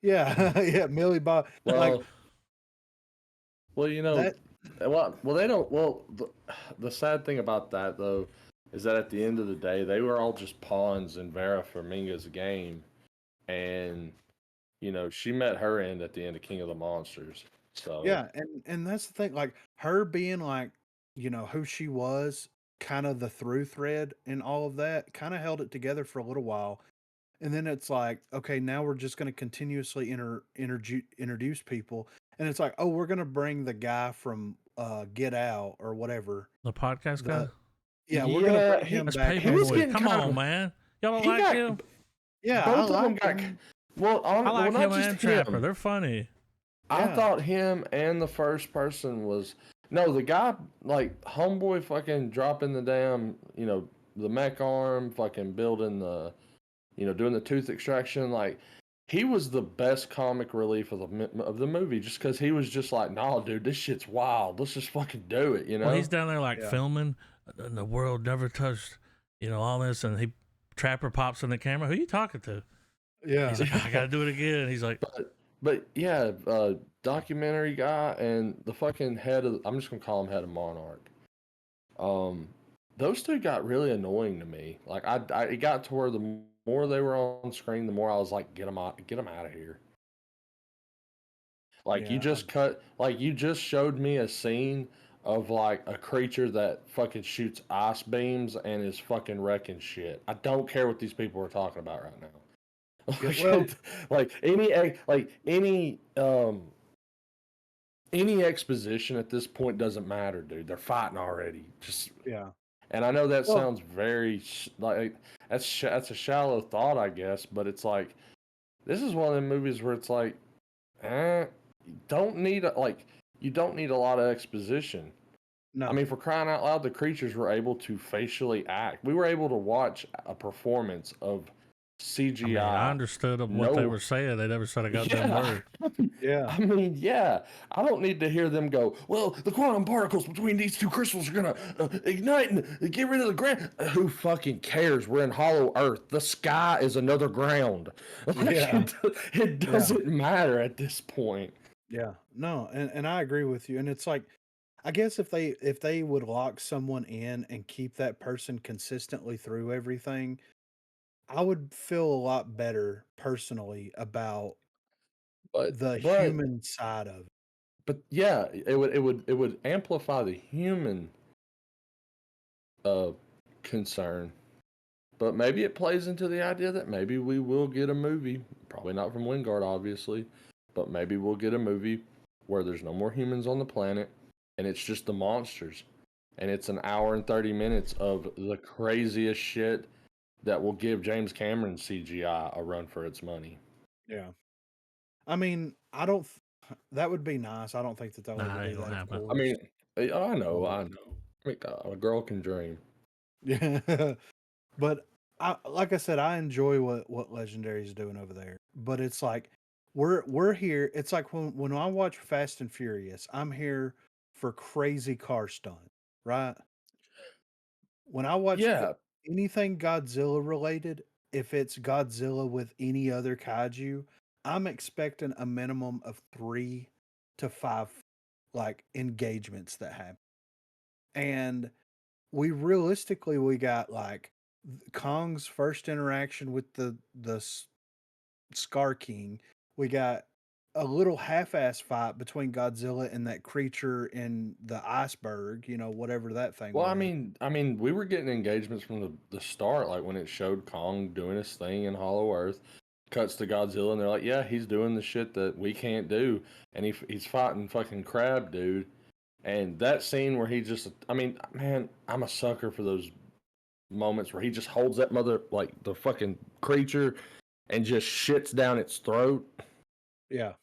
Yeah, yeah, Millie Bob. Like well, you know, that. they don't. Well, the sad thing about that though is that at the end of the day, they were all just pawns in Vera Farmiga's game, and you know, she met her end at the end of King of the Monsters. So Yeah, and that's the thing, like her being like, who she was, kind of the through thread in all of that, kind of held it together for a little while. And then it's like, okay, now we're just going to continuously introduce people. And it's like, oh, we're going to bring the guy from Get Out or whatever. The podcast guy? Yeah, we're going to yeah, bring him That's back. he was Paperboy. getting Come kind on, of- man. Y'all don't he like got- him? Yeah, I both of them like got. him. Well, I like not him just and Trapper. him. They're funny. I Yeah. thought him and the first person was no, the guy like homeboy fucking dropping the damn, the mech arm, fucking building the, doing the tooth extraction. Like he was the best comic relief of the movie, just because he was just like, nah, dude, this shit's wild. Let's just fucking do it, Well, he's down there like Yeah. filming, and the world never touched, all this, and Trapper pops in the camera. Who you talking to? Yeah. He's like, I gotta do it again. He's like, But yeah, documentary guy and the fucking head of, I'm just gonna call him head of Monarch. Those two got really annoying to me. Like it got to where the more they were on screen, the more I was like, get them out of here. Like you just showed me a scene of like a creature that fucking shoots ice beams and is fucking wrecking shit. I don't care what these people are talking about right now. Yeah, well, like any exposition at this point doesn't matter, dude. They're fighting already. Just yeah. and I know that Well- sounds very like that's a shallow thought, I guess, but it's like this is one of them movies where it's like, you don't need a lot of exposition. No. I mean, for crying out loud, the creatures were able to facially act. We were able to watch a performance of CGI. I understood of what they were saying. They never said a goddamn word. Yeah. I mean, yeah. I don't need to hear them go, well, the quantum particles between these two crystals are going to ignite and get rid of the ground. Who fucking cares? We're in hollow earth. The sky is another ground. Like, Yeah. it doesn't matter at this point. Yeah, no, and I agree with you. And it's like, I guess if they would lock someone in and keep that person consistently through everything, I would feel a lot better personally about But the but human side of it. but yeah, it would amplify the human uh concern. But maybe it plays into the idea that maybe we will get a movie, probably not from Wingard, obviously, but maybe we'll get a movie where there's no more humans on the planet and it's just the monsters. And it's an hour and 30 minutes of the craziest shit that will give James Cameron CGI a run for its money. Yeah. I mean, I don't that would be nice. I don't think that they'll ever Nah, it do ain't gonna that, of happen. I course. mean, I know, But I know. I mean, a girl can dream. yeah. But like I said, I enjoy what Legendary is doing over there. But it's like we're here. It's like when I watch Fast and Furious, I'm here for crazy car stunt, right? When I watch Yeah, anything Godzilla related, if it's Godzilla with any other kaiju, I'm expecting a minimum of 3 to 5 like engagements that happen. And we got like Kong's first interaction with the Scar King. We got a little half-ass fight between Godzilla and that creature in the iceberg, whatever that thing well, was. we were getting engagements from the start, like when it showed Kong doing his thing in Hollow Earth, cuts to Godzilla, and they're like, "Yeah, he's doing the shit that we can't do," and he's fighting fucking Crab Dude, and that scene where he just, I mean, man, I'm a sucker for those moments where he just holds that mother like the fucking creature and just shits down its throat. Yeah.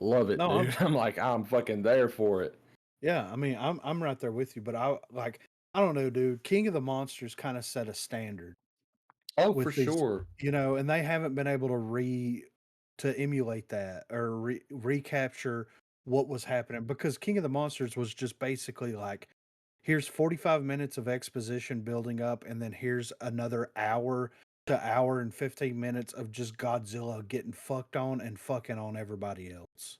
Love it, No, I'm dude. I'm like, I'm fucking there for it. yeah, I mean, I'm right there with you, but I don't know, dude. King of the Monsters kind of set a standard Oh, for with these, sure. and they haven't been able to emulate that or recapture what was happening because King of the Monsters was just basically like, here's 45 minutes of exposition building up, and then here's another hour to hour and 15 minutes of just Godzilla getting fucked on and fucking on everybody else.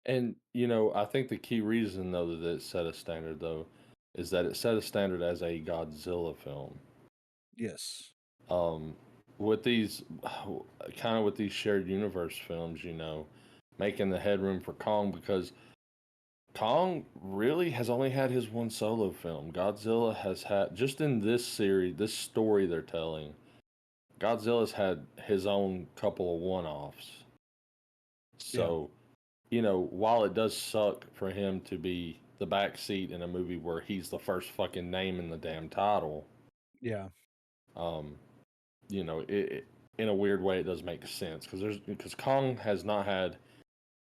And I think the key reason though that it set a standard though is that it set a standard as a Godzilla film. Yes. Um, with these kind of with these shared universe films, making the headroom for Kong because Kong really has only had his one solo film. Godzilla has had just in this series, this story they're telling. Godzilla's had his own couple of one-offs. Yeah. So while it does suck for him to be the backseat in a movie where he's the first fucking name in the damn title, Yeah. um, it in a weird way it does make sense because Kong has not had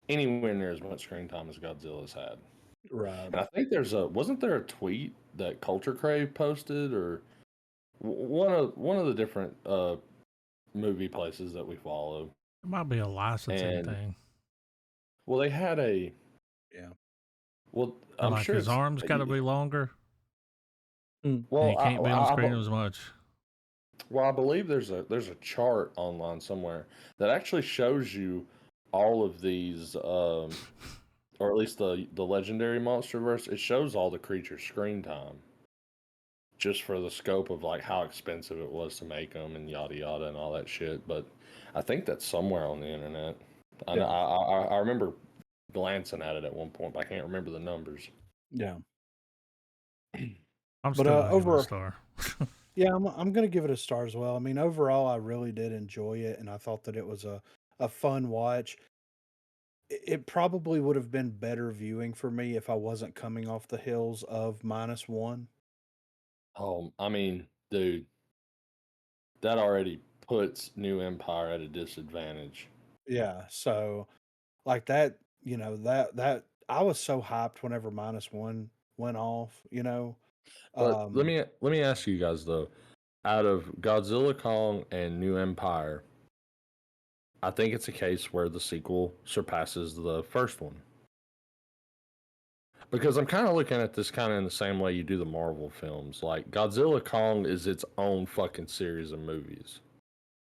anywhere near as much screen time as Godzilla's had, Right. and I think wasn't there a tweet that Culture Crave posted or one of the different movie places that we follow, It might be a licensing and thing. well they had a Yeah. well Or I'm like sure his it's arms got to be longer, Mm. and well he can't be on screen as much. Well, I believe there's a chart online somewhere that actually shows you all of these, or at least the legendary MonsterVerse. It shows all the creatures' screen time, just for the scope of like how expensive it was to make them and yada yada and all that shit. But I think that's somewhere on the internet. I know, Yeah. I remember glancing at it at one point, but I can't remember the numbers. Yeah. I'm But still gonna give it a over star. yeah, I'm gonna give it a star as well. I mean, overall, I really did enjoy it, and I thought that it was a fun watch. It probably would have been better viewing for me if I wasn't coming off the hills of -1. I mean, dude, that already puts New Empire at a disadvantage. Yeah, so like that, that I was so hyped whenever -1 went off. But let Um, me let me ask you guys though, out of Godzilla Kong and New Empire, I think it's a case where the sequel surpasses the first one. Because I'm kind of looking at this kind of in the same way you do the Marvel films. Like Godzilla Kong is its own fucking series of movies.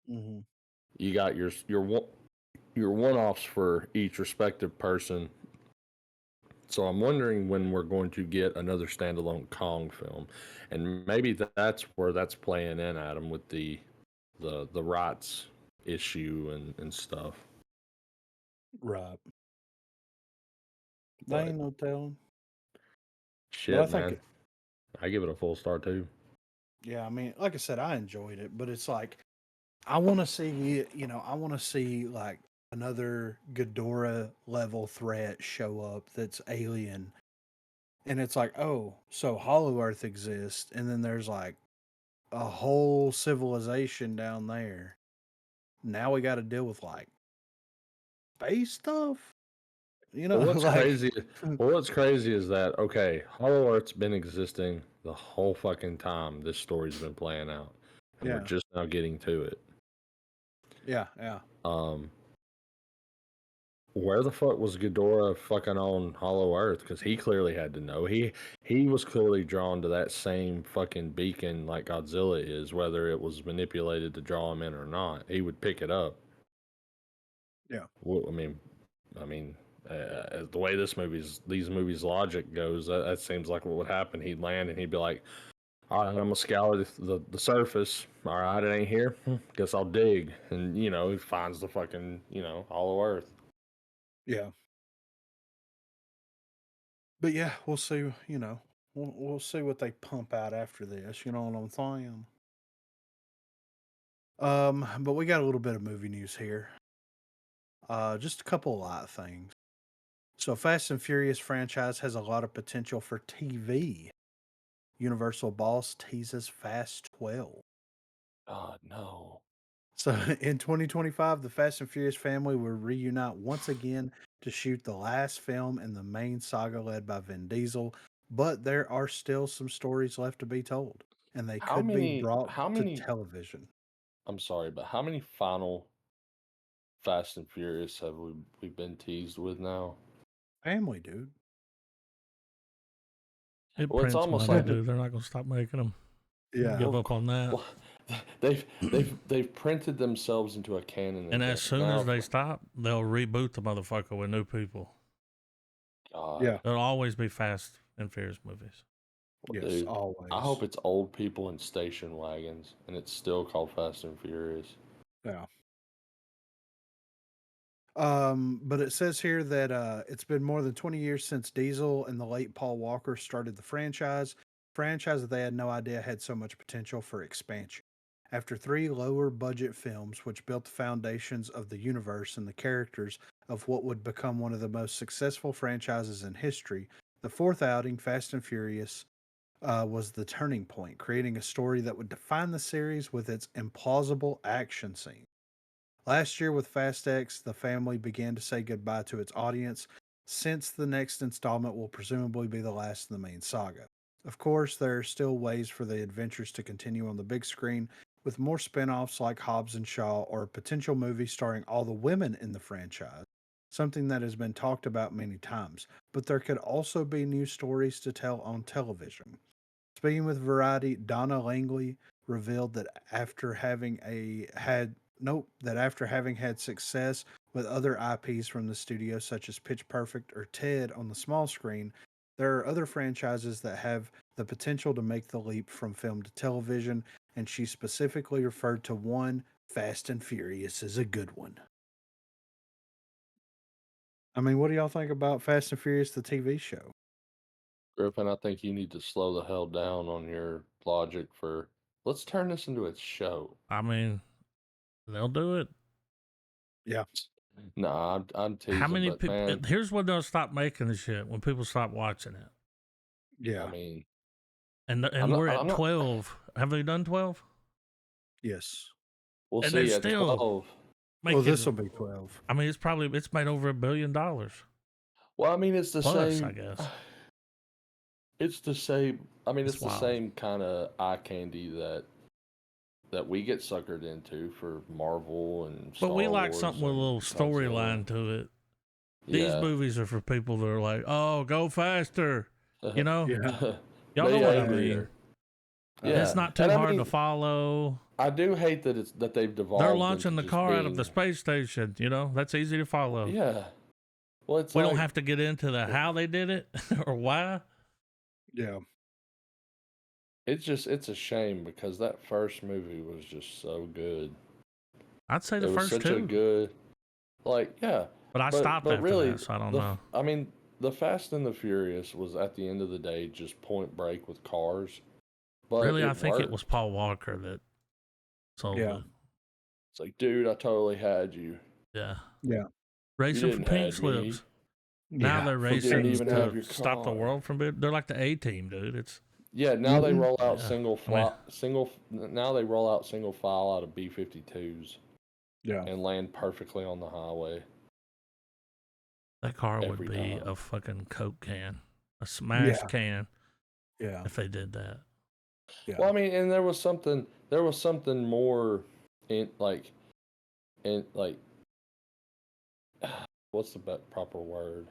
mhm, You got your one-offs for each respective person. So I'm wondering when we're going to get another standalone Kong film, and maybe that's where that's playing in, Adam, with the rights issue and stuff. Right. They But ain't no telling. But I shit, think, man, I give it a full star too. yeah, I mean, like I said, I enjoyed it, but it's like I want to see, I want to see like another Ghidorah level threat show up that's alien, and it's like, oh, so Hollow Earth exists, and then there's like a whole civilization down there. Now we got to deal with like space stuff, Well, like what's crazy is that okay, Hollow Earth's been existing the whole fucking time this story's been playing out, and we're yeah, just now getting to it. yeah. Um, where the fuck was Ghidorah fucking on Hollow Earth? Because he clearly had to know. He was clearly drawn to that same fucking beacon like Godzilla is, whether it was manipulated to draw him in or not. He would pick it up. Yeah. Well, I mean, the way these movies logic goes, that seems like what would happen. He'd land and he'd be like, "All right, I'm gonna scour the surface. All right, it ain't here. Guess I'll dig." And he finds the fucking Hollow Earth. Yeah. But yeah, we'll see, we'll see what they pump out after this, you know what I'm saying? But we got a little bit of movie news here. Just a couple of light things. So Fast and Furious franchise has a lot of potential for TV. Universal boss teases Fast 12. God no. So in 2025, the Fast and Furious family will reunite once again to shoot the last film in the main saga led by Vin Diesel, but there are still some stories left to be told, and they How could be many? brought How to many? television. I'm sorry, but how many final Fast and Furious have we been teased with now? Family, dude. It Well, it's prints almost money, like dude. They're not gonna stop making them. Yeah. Give up on that. well, they've printed themselves into a canon And again. as soon Now, as they stop, they'll reboot the motherfucker with new people. God, Yeah. There'll always be Fast and Furious movies. Yes, dude, I always. hope it's old people in station wagons, and it's still called Fast and Furious. Yeah. But it says here that it's been more than 20 years since Diesel and the late Paul Walker started the franchise that they had no idea had so much potential for expansion. After three lower budget films, which built the foundations of the universe and the characters of what would become one of the most successful franchises in history, the fourth outing, Fast and Furious, was the turning point, creating a story that would define the series with its implausible action scenes. Last year, with Fast X, the family began to say goodbye to its audience, since the next installment will presumably be the last in the main saga. Of course, there are still ways for the adventures to continue on the big screen, with more spin offs like Hobbs and Shaw or a potential movie starring all the women in the franchise, something that has been talked about many times. But there could also be new stories to tell on television. Speaking with Variety, Donna Langley revealed that after having had success with other IPs from the studio such as Pitch Perfect or Ted on the small screen, there are other franchises that have the potential to make the leap from film to television, and she specifically referred to one, Fast and Furious, as a good one. I mean, what do y'all think about Fast and Furious, the TV show? Griffin, I think you need to slow the hell down on your logic for let's turn this into a show. I mean, they'll do it. Yeah. Nah, I'm How teasing, many but people? man, Here's when they'll stop making the shit, when people stop watching it. I Yeah. mean, I'm And not, we're I'm at not. 12. Have they done 12? Yes. We'll And they're see at still 12. Well, this making. will be 12. I mean, it's made over $1 billion Well, I mean, it's the plus, I same. guess. It's the same. I mean, It's it's the wild. same kind of eye candy that we get suckered into for Marvel and But we Star like Wars something with a and little Godzilla. storyline to it. These Yeah. movies are for people that are like, oh, go faster. You know? Yeah. Y'all know Be what I angrier. mean. Yeah, It's not and too I hard to mean, follow. I do hate that they've They're devolved into launching the just car out of the being space station. You know, that's easy to follow. yeah. Well, it's We don't like have to get into the how they did it or why. Yeah. it's a shame because that first movie was just so good. I'd say the It was first such a two, good, like, yeah, but I stopped but after really that, so I don't know. I mean the Fast and the Furious was at the end of the day just Point Break with cars, but Really, I it think it was worked. Paul Walker that sold Yeah. it. It's like, dude, I totally had you. Yeah, Yeah. You racing for didn't pink had me. slips. Now Yeah. they're For Didn't racing even gangsters. have to your stop the car. world from it. They're like the A team, dude. It's Yeah, now they Mhm. roll out yeah. I mean, now they roll out single file out of B-52s Yeah. and land perfectly on the highway that car would every be time. a fucking Coke can, a smashed Yeah. can Yeah. if they did that. Yeah. Well, I mean, and there was something more in like what's the proper word?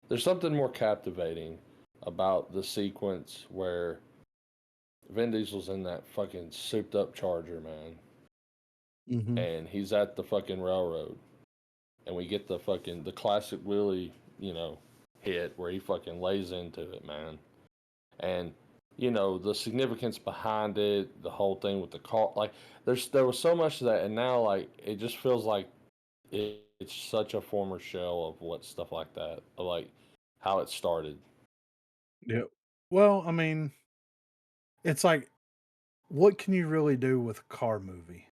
There's something more captivating about the sequence where Vin Diesel's in that fucking souped up Charger, man, Mhm. and he's at the fucking railroad, and we get the classic Willie, hit where he fucking lays into it, man, and the significance behind it, the whole thing with the car, like there was so much of that, and now like it just feels like it's such a former shell of what stuff like that, of like how it started. Yep. Well, I mean, it's like, what can you really do with a car movie?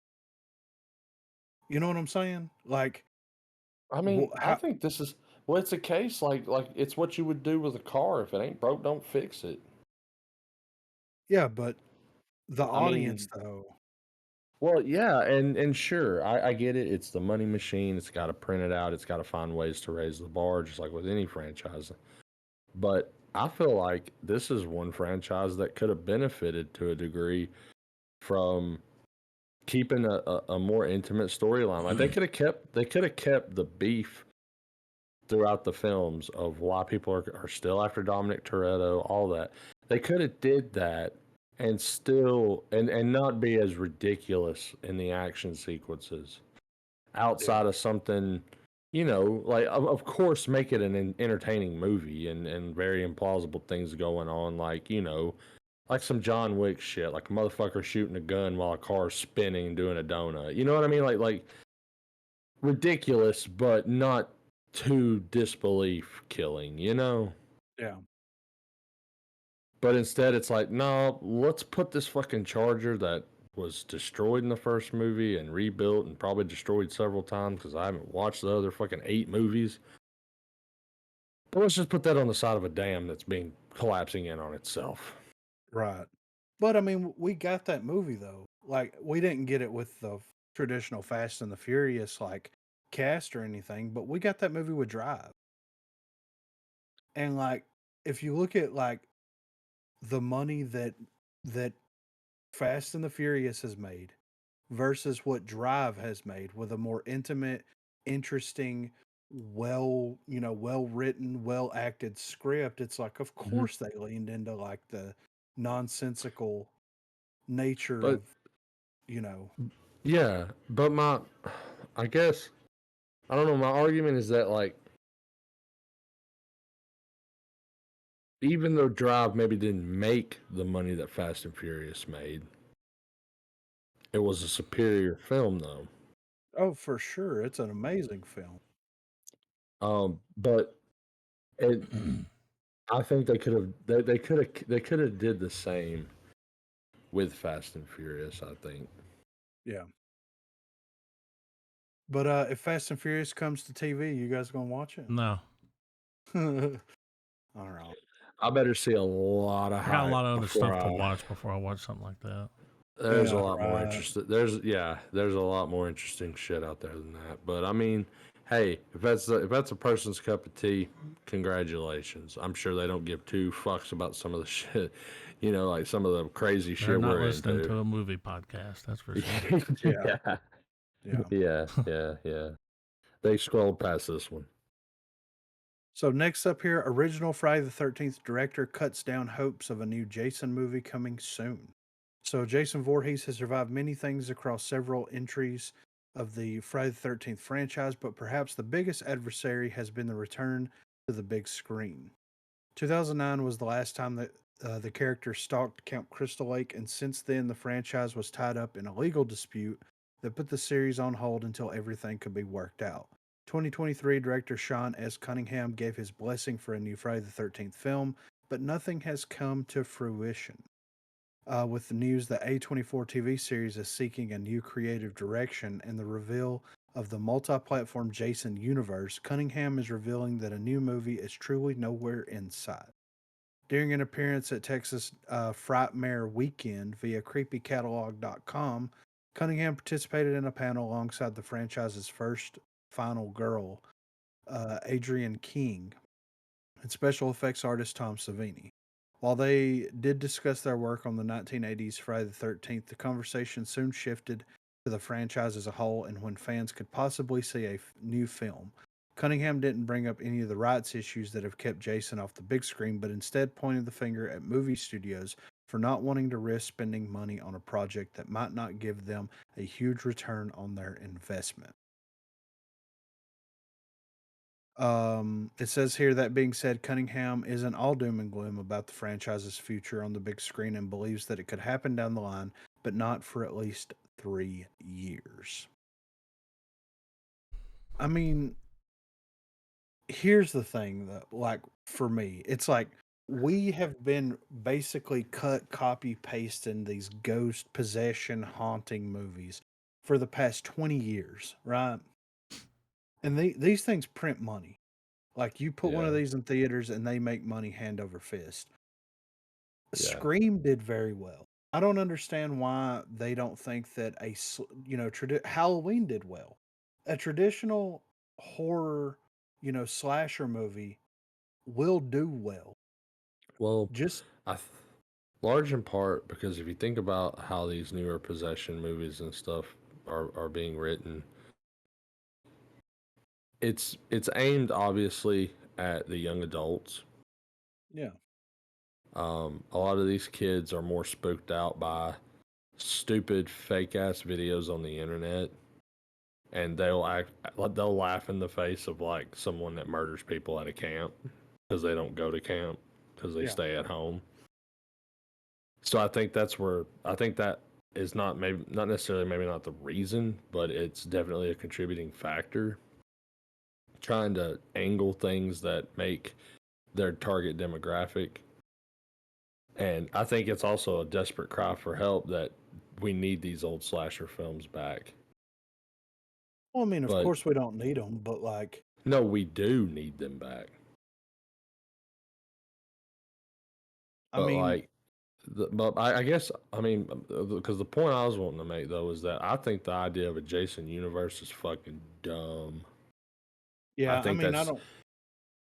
You know what I'm saying? Like, I mean, I how? think this is well, it's a case like it's what you would do with a car. If it ain't broke, don't fix it. Yeah, but the I audience, mean, though. well, yeah, and sure, I get it. It's the money machine. It's got to print it out. It's got to find ways to raise the bar, just like with any franchise. But I feel like this is one franchise that could have benefited to a degree from keeping a more intimate storyline. Like they could have kept the beef throughout the films of why people are still after Dominic Toretto, all that. They could have did that and still and not be as ridiculous in the action sequences Yeah. outside of something, like of course make it an entertaining movie and very implausible things going on, like, like some John Wick shit, like a motherfucker shooting a gun while a car's spinning doing a donut. You know what I mean? Like ridiculous, but not too disbelief killing, Yeah. But instead, it's like, no, let's put this fucking Charger that was destroyed in the first movie and rebuilt and probably destroyed several times because I haven't watched the other fucking 8 movies. But let's just put that on the side of a dam that's being collapsing in on itself. Right. But I mean, we got that movie though. Like, we didn't get it with the traditional Fast and the Furious like cast or anything, but we got that movie with Drive. And like, if you look at like the money that Fast and the Furious has made versus what Drive has made with a more intimate, interesting, well written, well acted script, it's like, of Mm-hmm. course they leaned into like the nonsensical nature But of, you know, yeah, but I guess, I don't know, my argument is that, like, even though Drive maybe didn't make the money that Fast and Furious made, it was a superior film, though. oh, for sure, it's an amazing film. But it, I think they could have did the same with Fast and Furious. I think. Yeah. But if Fast and Furious comes to TV, you guys gonna watch it? No, All right. I better see a lot of I got a lot hype of other before stuff to I. watch before I watch something like that. There's a Yeah, lot more right. interesting. There's a lot more interesting shit out there than that. But I mean, hey, if that's a person's cup of tea, congratulations. I'm sure they don't give two fucks about some of the shit, like some of the crazy They're shit not we're listening into. to a movie podcast, that's for sure. Yeah. Yeah, Yeah. yeah. They scrolled past this one. So next up here, original Friday the 13th director cuts down hopes of a new Jason movie coming soon. So Jason Voorhees has survived many things across several entries of the Friday the 13th franchise, but perhaps the biggest adversary has been the return to the big screen. 2009 was the last time that the character stalked Count Crystal Lake, and since then, the franchise was tied up in a legal dispute that put the series on hold until everything could be worked out. 2023 director Sean S. Cunningham gave his blessing for a new Friday the 13th film, but nothing has come to fruition. With the news that A24 TV series is seeking a new creative direction and the reveal of the multi platform Jason universe, Cunningham is revealing that a new movie is truly nowhere in sight. During an appearance at Texas Frightmare Weekend via CreepyCatalog.com, Cunningham participated in a panel alongside the franchise's first final girl, Adrienne King, and special effects artist Tom Savini. While they did discuss their work on the 1980s Friday the 13th, the conversation soon shifted to the franchise as a whole and when fans could possibly see a new film. Cunningham didn't bring up any of the rights issues that have kept Jason off the big screen, but instead pointed the finger at movie studios for not wanting to risk spending money on a project that might not give them a huge return on their investment. It says here, that being said, Cunningham isn't all doom and gloom about the franchise's future on the big screen and believes that it could happen down the line, but not for at least 3 years. I mean, here's the thing though, like for me, it's like we have been basically cut, copy, pasting these ghost possession haunting movies for the past 20 years, right? And these things print money. Like you put one of Yeah, these in theaters and they make money hand over fist. yeah. Scream did very well. I don't understand why they don't think that Halloween did well. A traditional horror, slasher movie will do well. Well, Just I th- large in part because if you think about how these newer possession movies and stuff are being written, it's aimed obviously at the young adults. yeah, A lot of these kids are more spooked out by stupid fake ass videos on the internet, and they'll laugh in the face of like someone that murders people at a camp because they don't go to camp because they yeah. stay at home. So I think that is not necessarily maybe not the reason, but it's definitely a contributing factor. Trying to angle things that make their target demographic. And I think it's also a desperate cry for help that we need these old slasher films back. Well, I mean, of But course we don't need them, but like, no, we do need them back. I But mean, like, but I guess I mean because the point I was wanting to make though is that I think the idea of a Jason universe is fucking dumb. I yeah, I think mean, I don't.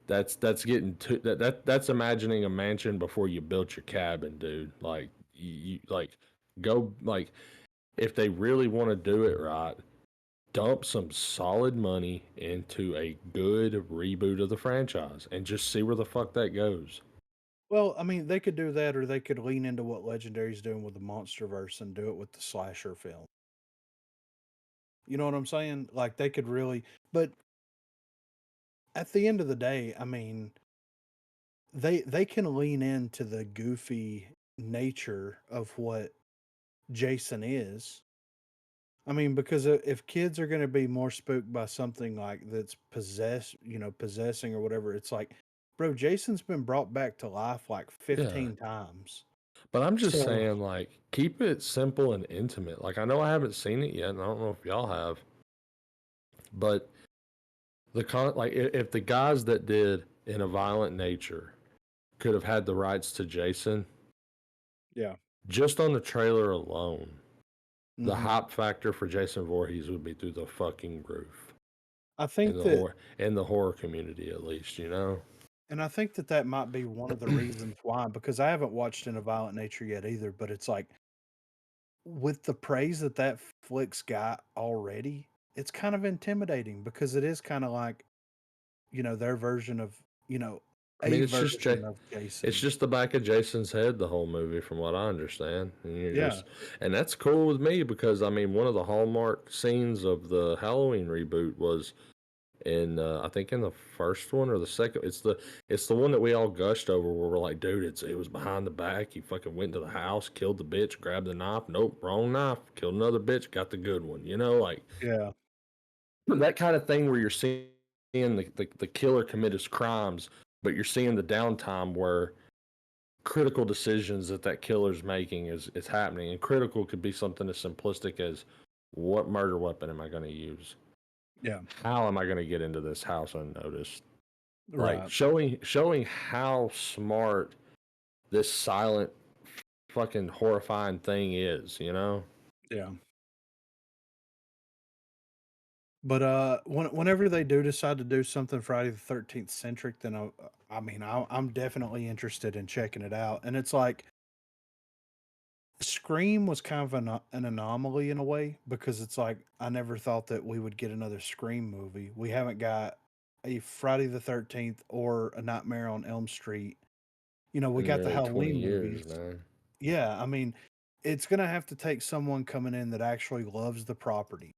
that's getting too that's imagining a mansion before you built your cabin, dude. Like you like go like if they really want to do it right, dump some solid money into a good reboot of the franchise and just see where the fuck that goes. Well, I mean, they could do that, or they could lean into what Legendary's doing with the MonsterVerse and do it with the slasher film. You know what I'm saying? Like they could really, but at the end of the day, I mean, they can lean into the goofy nature of what Jason is. I mean, because if kids are going to be more spooked by something like that's possessing or whatever, it's like, bro, Jason's been brought back to life like Yeah. 15 times. But I'm just So, saying, like, keep it simple and intimate. Like, I know I haven't seen it yet, and I don't know if y'all have, but if the guys that did In a Violent Nature could have had the rights to Jason, yeah. just on the trailer alone, the hmm hype factor for Jason Voorhees would be through the fucking roof I think that, in the horror community, at least, you know. and I think that that might be one of the reasons why, because I haven't watched In a Violent Nature yet either, but it's like, with the praise that that flick's got already, it's kind of intimidating because it is kind of like, their version of, you know, I mean, a version of it's Jason. just the back of Jason's head the whole movie, from what I understand. And you're Yeah, just, and that's cool with me because I mean, one of the hallmark scenes of the Halloween reboot was in I think in the first one or the second. It's the one that we all gushed over where we're like, dude, it was behind the back. He fucking went to the house, killed the bitch, grabbed the knife. Nope, wrong knife. Killed another bitch, got the good one. You know, like yeah, that kind of thing where you're seeing the killer commit his crimes, but you're seeing the downtime where critical decisions that killer's making is happening. And critical could be something as simplistic as, what murder weapon am I going to use? yeah, How am I going to get into this house unnoticed? Like right, showing how smart this silent fucking horrifying thing is, you know? yeah. But whenever they do decide to do something Friday the 13th centric, then I mean, I'm definitely interested in checking it out. And it's like Scream was kind of an anomaly in a way because it's like I never thought that we would get another Scream movie. We haven't got a Friday the 13th or a Nightmare on Elm Street. You know, we In got the nearly 20 Halloween years, movies. man. Yeah, I mean, it's gonna have to take someone coming in that actually loves the property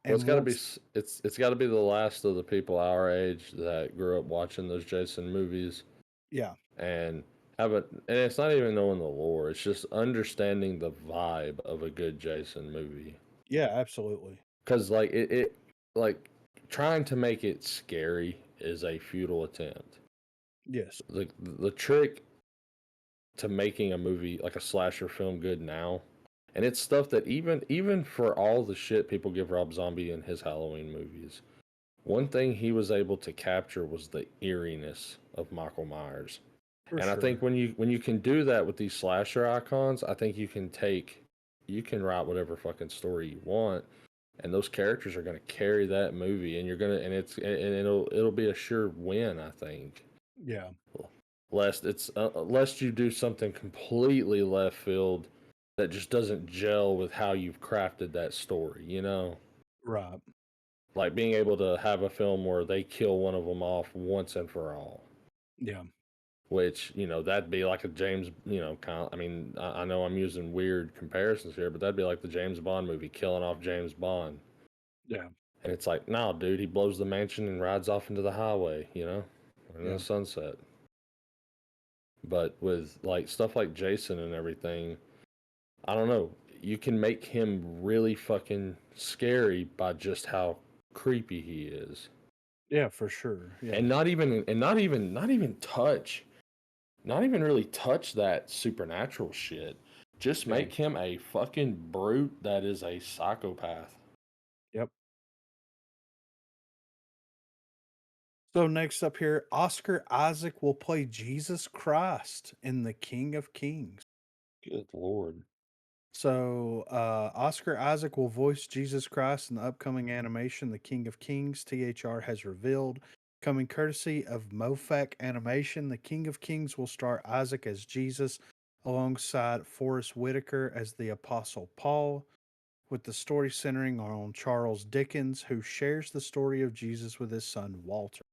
Well, it's and got to be wants. it's got to be the last of the people our age that grew up watching those Jason movies Yeah, and and it's not even knowing the lore. It's just understanding the vibe of a good Jason movie. yeah, absolutely. Cuz like it like trying to make it scary is a futile attempt. Yes, The trick to making a movie like a slasher film good now, and it's stuff that even for all the shit people give Rob Zombie in his Halloween movies, one thing he was able to capture was the eeriness of Michael Myers. for And I think sure. when you can do that with these slasher icons, I think you can write whatever fucking story you want, and those characters are going to carry that movie, and it'll be a sure win. I think. Yeah, Lest you do something completely left field that just doesn't gel with how you've crafted that story. You know, right. like being able to have a film where they kill one of them off once and for all. Yeah, Which, that'd be like a James, kind of, I mean, I know I'm using weird comparisons here, but that'd be like the James Bond movie, killing off James Bond. yeah, And it's like, nah, dude, he blows the mansion and rides off into the highway, in yeah, the sunset. But with like stuff like Jason and everything, I don't know. You can make him really fucking scary by just how creepy he is. yeah, for sure. Yeah, And not even really touch that supernatural shit. Just yeah, make him a fucking brute that is a psychopath. yep. So next up here, Oscar Isaac will play Jesus Christ in The King of Kings. Good lord. So Oscar Isaac will voice Jesus Christ in the upcoming animation The King of Kings. THR has revealed, coming courtesy of Mofac Animation, The King of Kings will star Isaac as Jesus alongside Forrest Whitaker as the Apostle Paul, with the story centering on Charles Dickens, who shares the story of Jesus with his son Walter.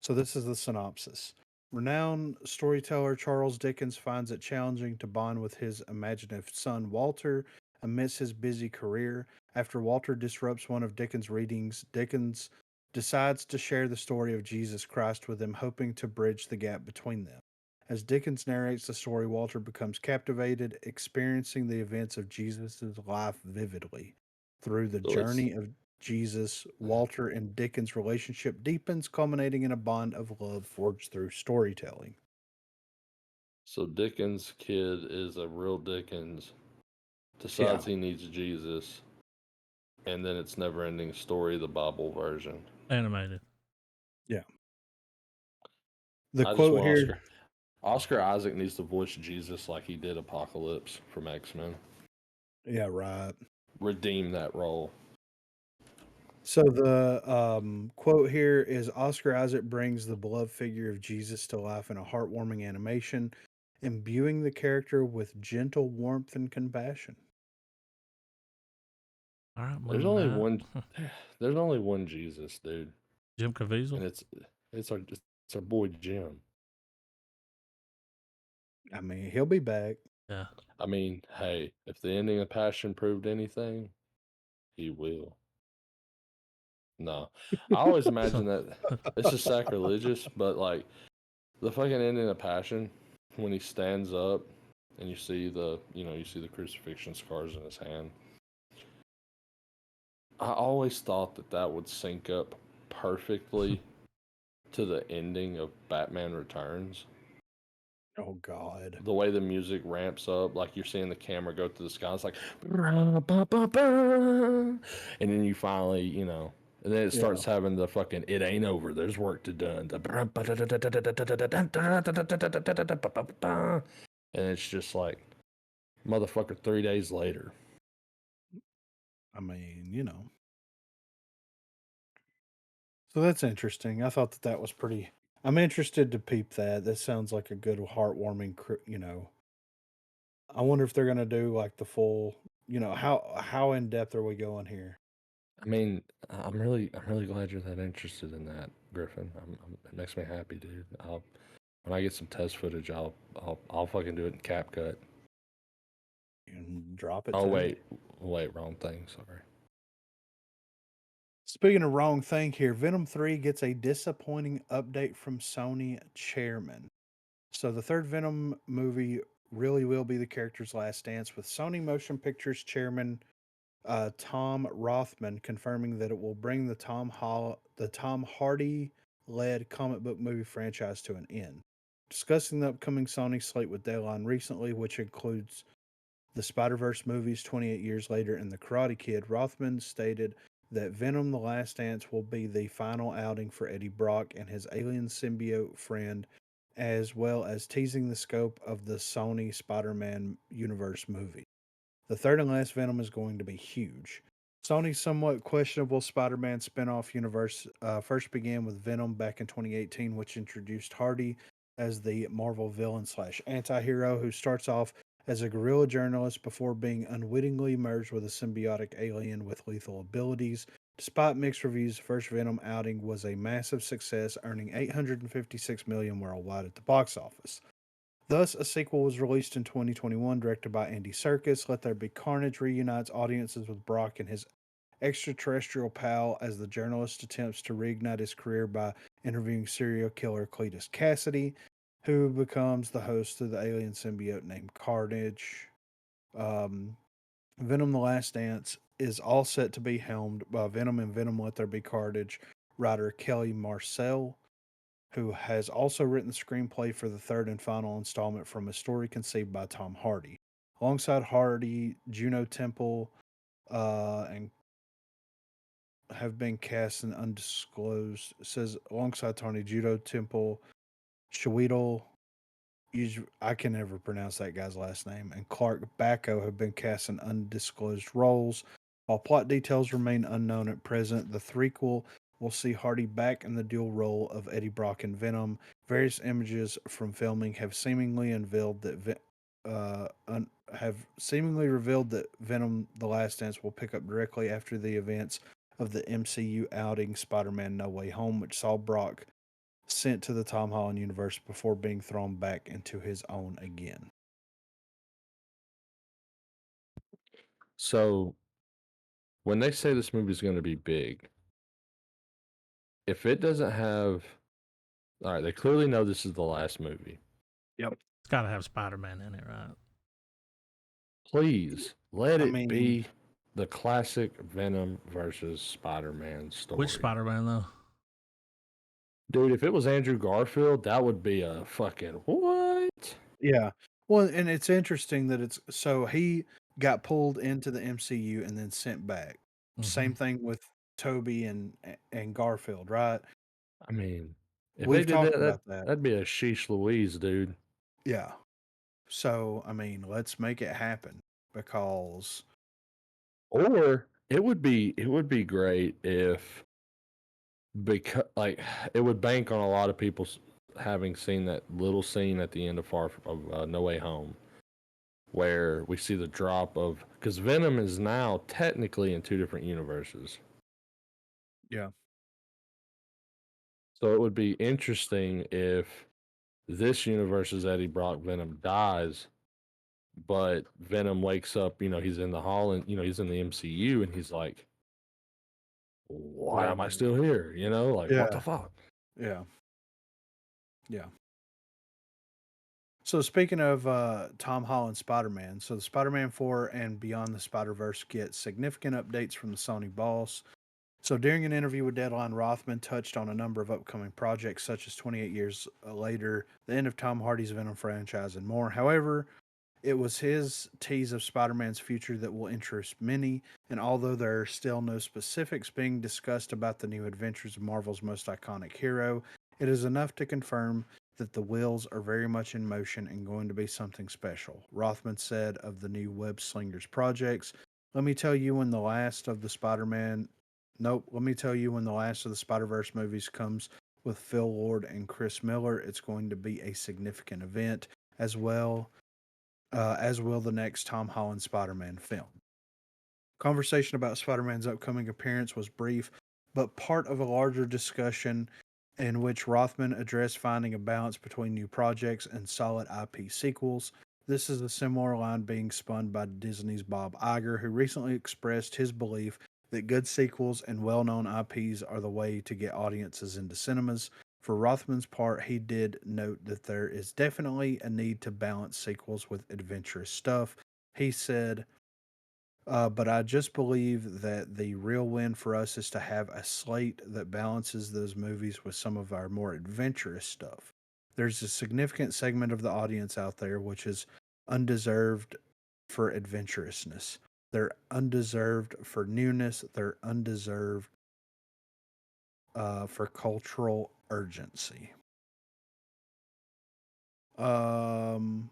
So, this is the synopsis. Renowned storyteller Charles Dickens finds it challenging to bond with his imaginative son Walter amidst his busy career. After Walter disrupts one of Dickens' readings, Dickens decides to share the story of Jesus Christ with him, hoping to bridge the gap between them. As Dickens narrates the story, Walter becomes captivated, experiencing the events of Jesus' life vividly. Through the So it's journey of Jesus, Walter and Dickens' relationship deepens, culminating in a bond of love forged through storytelling. so Dickens' kid is a real Dickens, Yeah, decides he needs Jesus, and then it's never ending story, the Bible version. Animated. yeah. The I just quote want here, Oscar Isaac needs to voice Jesus like he did Apocalypse from X-Men. yeah, right. Redeem that role. So the quote here is Oscar Isaac brings the beloved figure of Jesus to life in a heartwarming animation, imbuing the character with gentle warmth and compassion. All right, There's Moon only Knight. one there's only one Jesus, dude. Jim Caviezel. And it's It's our boy Jim. I mean, he'll be back. Yeah. I mean, hey, if the ending of Passion proved anything, he will. No, I always imagine that this is sacrilegious, but like the fucking ending of Passion, when he stands up and you see the crucifixion scars in his hand. I always thought that would sync up perfectly to the ending of Batman Returns. Oh God. The way the music ramps up, like you're seeing the camera go through the sky, it's like, and then you finally, and then it Yeah. starts having the fucking "It ain't over, there's work to done," and it's just like, motherfucker, 3 days later. I mean, So that's interesting. I thought that was pretty. I'm interested to peep that. That sounds like a good, heartwarming. I wonder if they're gonna do like the full. How in depth are we going here? I mean, I'm really glad you're that interested in that, Griffin. It makes me happy, dude. When I get some test footage, I'll fucking do it in CapCut. And drop it Oh to me. wait, wrong thing. Sorry. Speaking of wrong thing here, Venom 3 gets a disappointing update from Sony chairman. So the third Venom movie really will be the character's last dance, with Sony Motion Pictures chairman Tom Rothman confirming that it will bring the Tom Hardy led comic book movie franchise to an end. Discussing the upcoming Sony slate with Dayline recently, which includes the Spider-Verse movies 28 years later and The Karate Kid, Rothman stated that Venom The Last Dance will be the final outing for Eddie Brock and his alien symbiote friend, as well as teasing the scope of the Sony Spider-Man universe movie. The third and last Venom is going to be huge. Sony's somewhat questionable Spider Man spin off universe first began with Venom back in 2018, which introduced Hardy as the Marvel villain slash anti hero who starts off as a guerrilla journalist before being unwittingly merged with a symbiotic alien with lethal abilities. Despite mixed reviews, the first Venom outing was a massive success, earning $856 million worldwide at the box office. Thus, a sequel was released in 2021, directed by Andy Serkis. Let There Be Carnage reunites audiences with Brock and his extraterrestrial pal as the journalist attempts to reignite his career by interviewing serial killer Cletus Cassidy, who becomes the host of the alien symbiote named Carnage. Um, Venom The Last Dance is all set to be helmed by Venom and Venom Let There Be Carnage writer Kelly Marcel, who has also written the screenplay for the third and final installment from a story conceived by Tom Hardy. Alongside Hardy, Juno Temple, and have been cast in undisclosed. It says alongside Tony Judo Temple, Shweedle, I can never pronounce that guy's last name, and Clark Bacco have been cast in undisclosed roles. While plot details remain unknown at present, the threequel will see Hardy back in the dual role of Eddie Brock and Venom. Various images from filming have seemingly unveiled that Venom: The Last Dance will pick up directly after the events of the MCU outing Spider-Man: No Way Home, which saw Brock sent to the Tom Holland universe before being thrown back into his own again. So when they say this movie is going to be big, if it doesn't have, all right, they clearly know this is the last movie. Yep. It's got to have Spider Man in it, right? Please let I it mean, be the classic Venom versus Spider-Man story. Which Spider Man, though? Dude, if it was Andrew Garfield, that would be a fucking what? yeah. Well, and it's interesting that he got pulled into the MCU and then sent back. Same thing with Toby and Garfield, right? I mean, if they We've did talked that, about that. that'd be a sheesh Louise, dude. Yeah. So, I mean, let's make it happen because Or it would be great if, because like, it would bank on a lot of people having seen that little scene at the end of No Way Home, where we see the drop of, because Venom is now technically in two different universes. yeah. So it would be interesting if this universe's Eddie Brock Venom dies, but Venom wakes up, he's in the hall and he's in the MCU and he's like, why Wait a am I minute. still here? Like what the Yeah. fuck? Yeah. Yeah. So speaking of Tom Holland Spider-Man, so the Spider-Man 4 and Beyond the Spider-Verse get significant updates from the Sony boss. So during an interview with Deadline, Rothman touched on a number of upcoming projects, such as 28 Years Later, the end of Tom Hardy's Venom franchise, and more. However, it was his tease of Spider Man's future that will interest many, and although there are still no specifics being discussed about the new adventures of Marvel's most iconic hero, it is enough to confirm that the wheels are very much in motion and going to be something special. Rothman said of the new Web Slingers projects, let me tell you when the last of the Spider Man. Nope, let me tell you when the last of the Spider Verse movies comes with Phil Lord and Chris Miller, it's going to be a significant event as well as will the next Tom Holland Spider Man film. Conversation about Spider Man's upcoming appearance was brief, but part of a larger discussion in which Rothman addressed finding a balance between new projects and solid IP sequels. This is a similar line being spun by Disney's Bob Iger, who recently expressed his belief that good sequels and well known IPs are the way to get audiences into cinemas. For Rothman's part, he did note that there is definitely a need to balance sequels with adventurous stuff. He said, but I just believe that the real win for us is to have a slate that balances those movies with some of our more adventurous stuff. There's a significant segment of the audience out there which is undeserved for adventurousness. They're undeserved for newness. They're undeserved for cultural urgency. Um,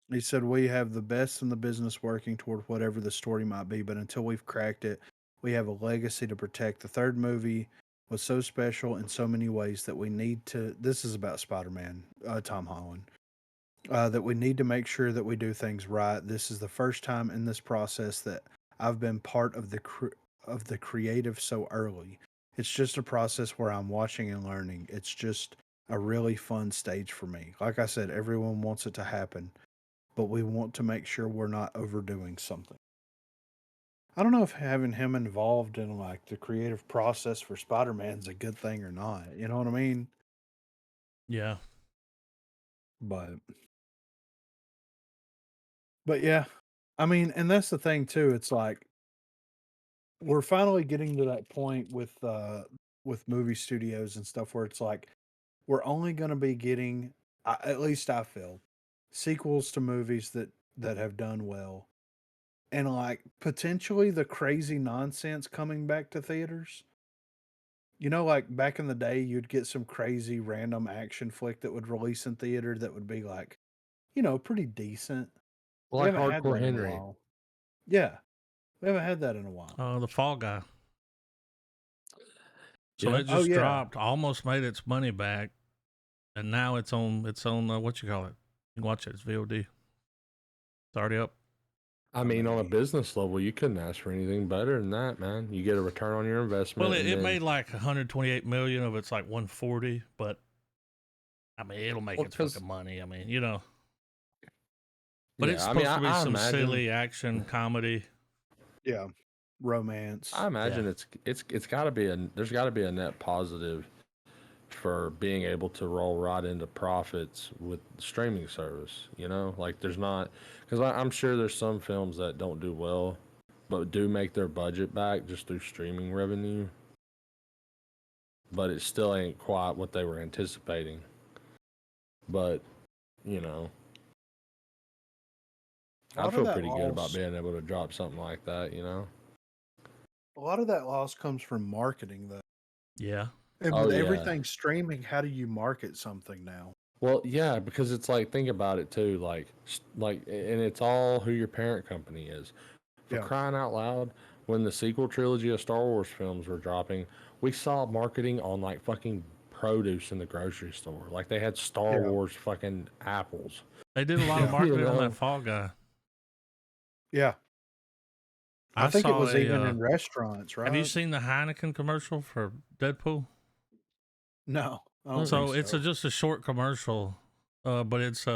He said, we have the best in the business working toward whatever the story might be, but until we've cracked it, we have a legacy to protect. The third movie was so special in so many ways that we need to. This is about Spider Man, Tom Holland. That we need to make sure that we do things right. This is the first time in this process that I've been part of the creative so early. It's just a process where I'm watching and learning. It's just a really fun stage for me. Like I said, everyone wants it to happen, but we want to make sure we're not overdoing something. I don't know if having him involved in like the creative process for Spider-Man's a good thing or not. You know what I mean? Yeah. But yeah, I mean, and that's the thing too. It's like we're finally getting to that point with movie studios and stuff where it's like we're only going to be getting, at least I feel, sequels to movies that have done well, and like potentially the crazy nonsense coming back to theaters. You know, like back in the day, you'd get some crazy random action flick that would release in theater that would be like, pretty decent. We Like haven't had Hardcore that in a Henry. while. Yeah, we haven't had that in a while. The Fall Guy. So Yeah. it Oh just yeah, dropped, almost made its money back, and now it's on what you call it. You can watch it. It's VOD. It's already up. I mean, on a business level, you couldn't ask for anything better than that, man. You get a return on your Well, investment, it, and it then made like 128 million of it's like 140, but I mean it'll make its because fucking money. I mean, but it's yeah, I mean, supposed to be I some imagine, silly action comedy. yeah, romance. I imagine Yeah. it's got to be there's got to be a net positive for being able to roll right into profits with streaming service. Like there's not because I'm sure there's some films that don't do well, but do make their budget back just through streaming revenue. But it still ain't quite what they were anticipating. But you know, A I'd lot of feel that pretty good about loss, being able to drop something like that. a lot of that loss comes from marketing, though. Yeah. And Oh with yeah. everything streaming, how do you market something now? Well, yeah, because it's like think about it too, and it's all who your parent company is. For Yeah, crying out loud, when the sequel trilogy of Star Wars films were dropping, we saw marketing on like fucking produce in the grocery store. Like they had Star yeah, Wars fucking apples. They did a lot of yeah, you marketing on that know? Fall Guy. yeah. I I think it saw was even a. in restaurants, Have you right? seen the Heineken commercial for Deadpool? No, I don't think So it's so. just a short commercial, but it's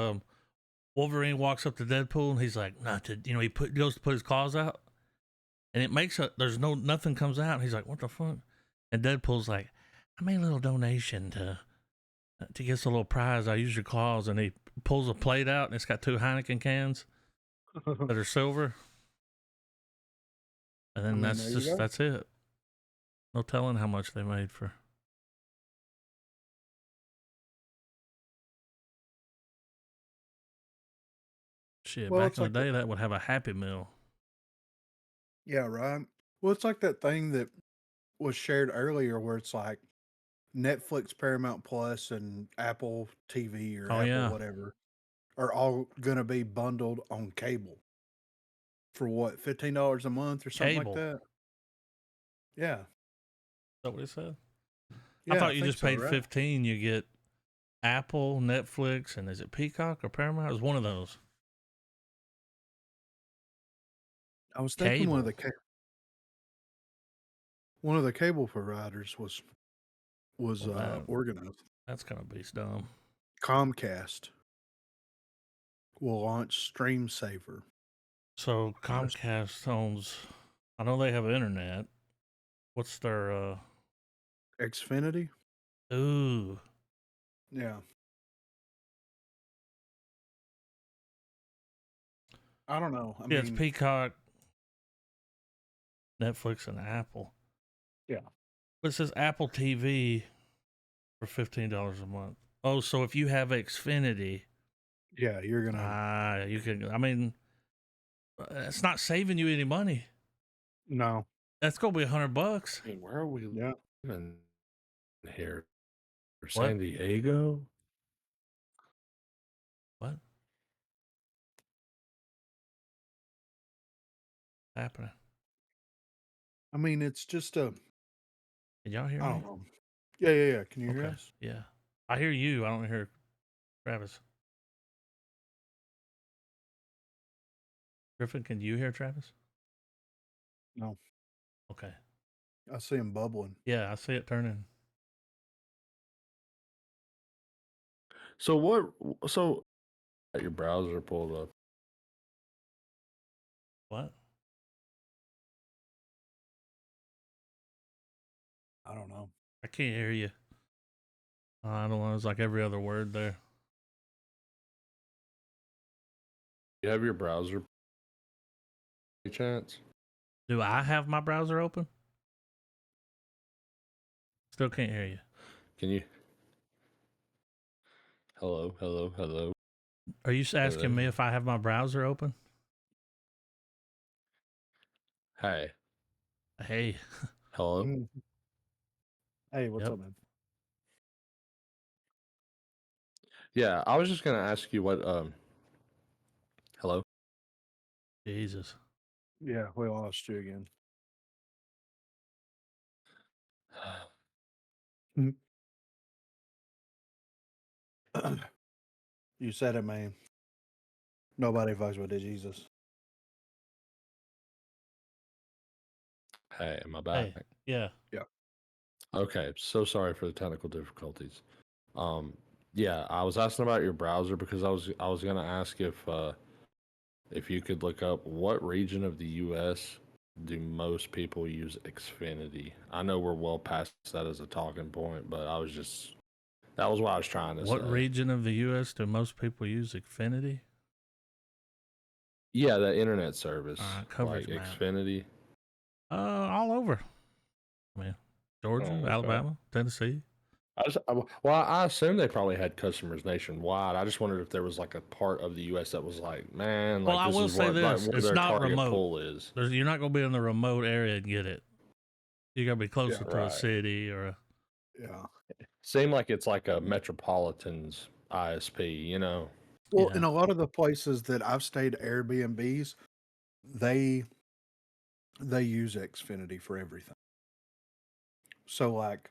Wolverine walks up to Deadpool and he's like, "Not to," he goes to put his claws out, and it makes there's nothing comes out. And he's like, "What the fuck?" And Deadpool's like, "I made a little donation to get a little prize. I use your claws," and he pulls a plate out and it's got 2 Heineken cans that are silver, and I then mean, there you go. that's it. No telling how much they made for. Shit, Well, back it's in the like that. day, that would have a Happy Meal. Yeah, right. Well, it's like that thing that was shared earlier where it's like Netflix, Paramount Plus, and Apple TV or Oh Apple yeah, whatever are all going to be bundled on cable for what, $15 a month or something like cable. that? Yeah. Is that what he said? I Yeah, I thought you think just so, paid right? 15. You get Apple, Netflix, and is it Peacock or Paramount? It was one of those. I was thinking Cable. one of the cable providers was Well, organized. that's gonna be dumb. Comcast will launch Stream Saver. So Yes. Comcast owns. I know they have internet. What's their? Xfinity? Ooh, Yeah. I don't know. I yeah, it's mean, Peacock, Netflix, and Apple. yeah. But it says Apple TV for $15 a month. Oh, so if you have Xfinity, Yeah, you're going to you can. I mean, it's not saving you any money. no. That's gonna be $100. I mean, where are we Yeah. living here? What? San Diego? What happening? I mean, it's just a Can y'all hear I me? don't know. Yeah, yeah, yeah. Can you hear Okay. us? Yeah. I hear you. I don't hear Travis. Griffin, can you hear Travis? No. Okay. I see him bubbling. Yeah, I see it turning. So what? So your browser pulled up. What? I don't know. I can't hear you. I don't know. It's like every other word there. You have your browser by chance? Do I have my browser open? Still can't hear you. Can you? Hello, hello, hello. Are you asking me Hello. if I have my browser open? Hey, Hey. hello. Mm. Hey, what's Yep. up, man? Yeah, I was just gonna ask you what. Hello. Jesus. Yeah, we lost you again. Mm. You said it, man. Nobody fucks with the Jesus. Hey, am I Hey. back? Yeah. Yeah. Okay, so sorry for the technical difficulties. Um, yeah, I was asking about your browser because I was gonna ask if you could look up what region of the U.S. do most people use Xfinity. I know we're well past that as a talking point, but that was what I was trying to What say. region of the U.S. do most people use Xfinity? Yeah, the internet service like Coverage map. Xfinity. All over. I mean, Georgia, Oh, okay. Alabama, Tennessee. I assume they probably had customers nationwide. I just wondered if there was like a part of the U.S. that was like, man, Well, like I this will is say what like this: where it's their not target remote. pool is. You're not going to be in the remote area and get it. You got to be closer to a Right. city or a. Yeah. Seem like it's like a metropolitan's ISP, you know. Well, in Yeah. a lot of the places that I've stayed Airbnbs, they they use Xfinity for everything. So like,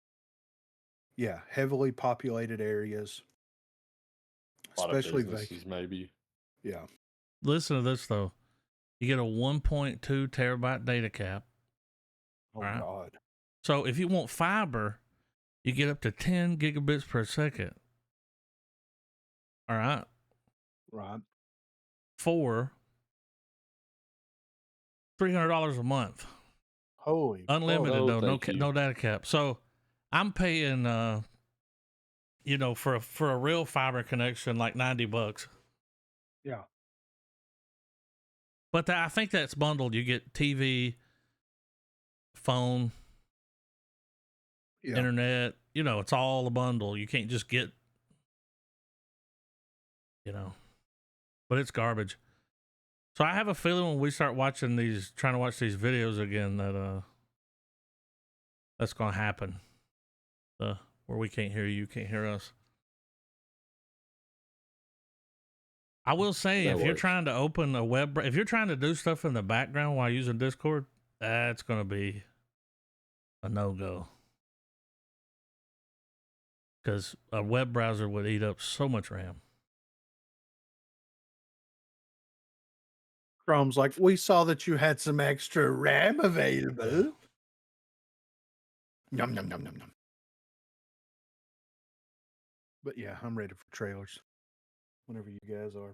yeah, heavily populated areas, A lot of especially businesses maybe. yeah. Listen to this though. You get a 1.2 terabyte data cap. Oh All right. God. So if you want fiber, you get up to 10 gigabits per second. All right. Right. For $300 a month. Holy Unlimited No, though, thank you. no data cap. So I'm paying for a real fiber connection like $90. Yeah. But I think that's bundled. You get TV, phone, Yeah. internet, it's all a bundle. You can't just get, but it's garbage. So I have a feeling when we start trying to watch these videos again, that that's going to happen. Where we can't hear you can't hear us. I will say, That if you're works. trying to open a if you're trying to do stuff in the background while using Discord, that's going to be a no-go. Because a web browser would eat up so much RAM. Chrome's like, we saw that you had some extra RAM available. Yum yum yum yum yum. But yeah, I'm ready for trailers. Whenever you guys are.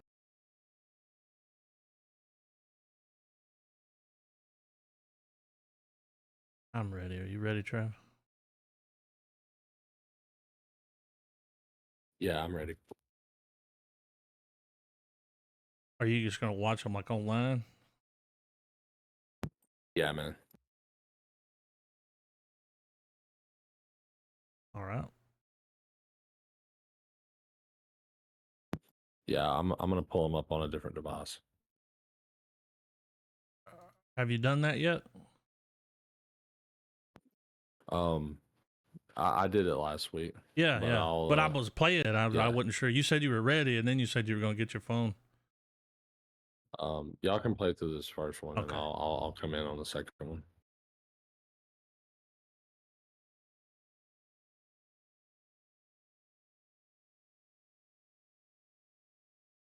I'm ready. Are you ready, Trav? Yeah, I'm ready. Are you just going to watch them like online? Yeah, man. All right. Yeah, I'm gonna pull them up on a different device. Have you done that yet? I did it last week. Yeah, But yeah. I'll, But I was playing it. I yeah. wasn't sure. You said you were ready, and then you said you were going to get your phone. Y'all can play through this first one, and Okay. I'll come in on the second one.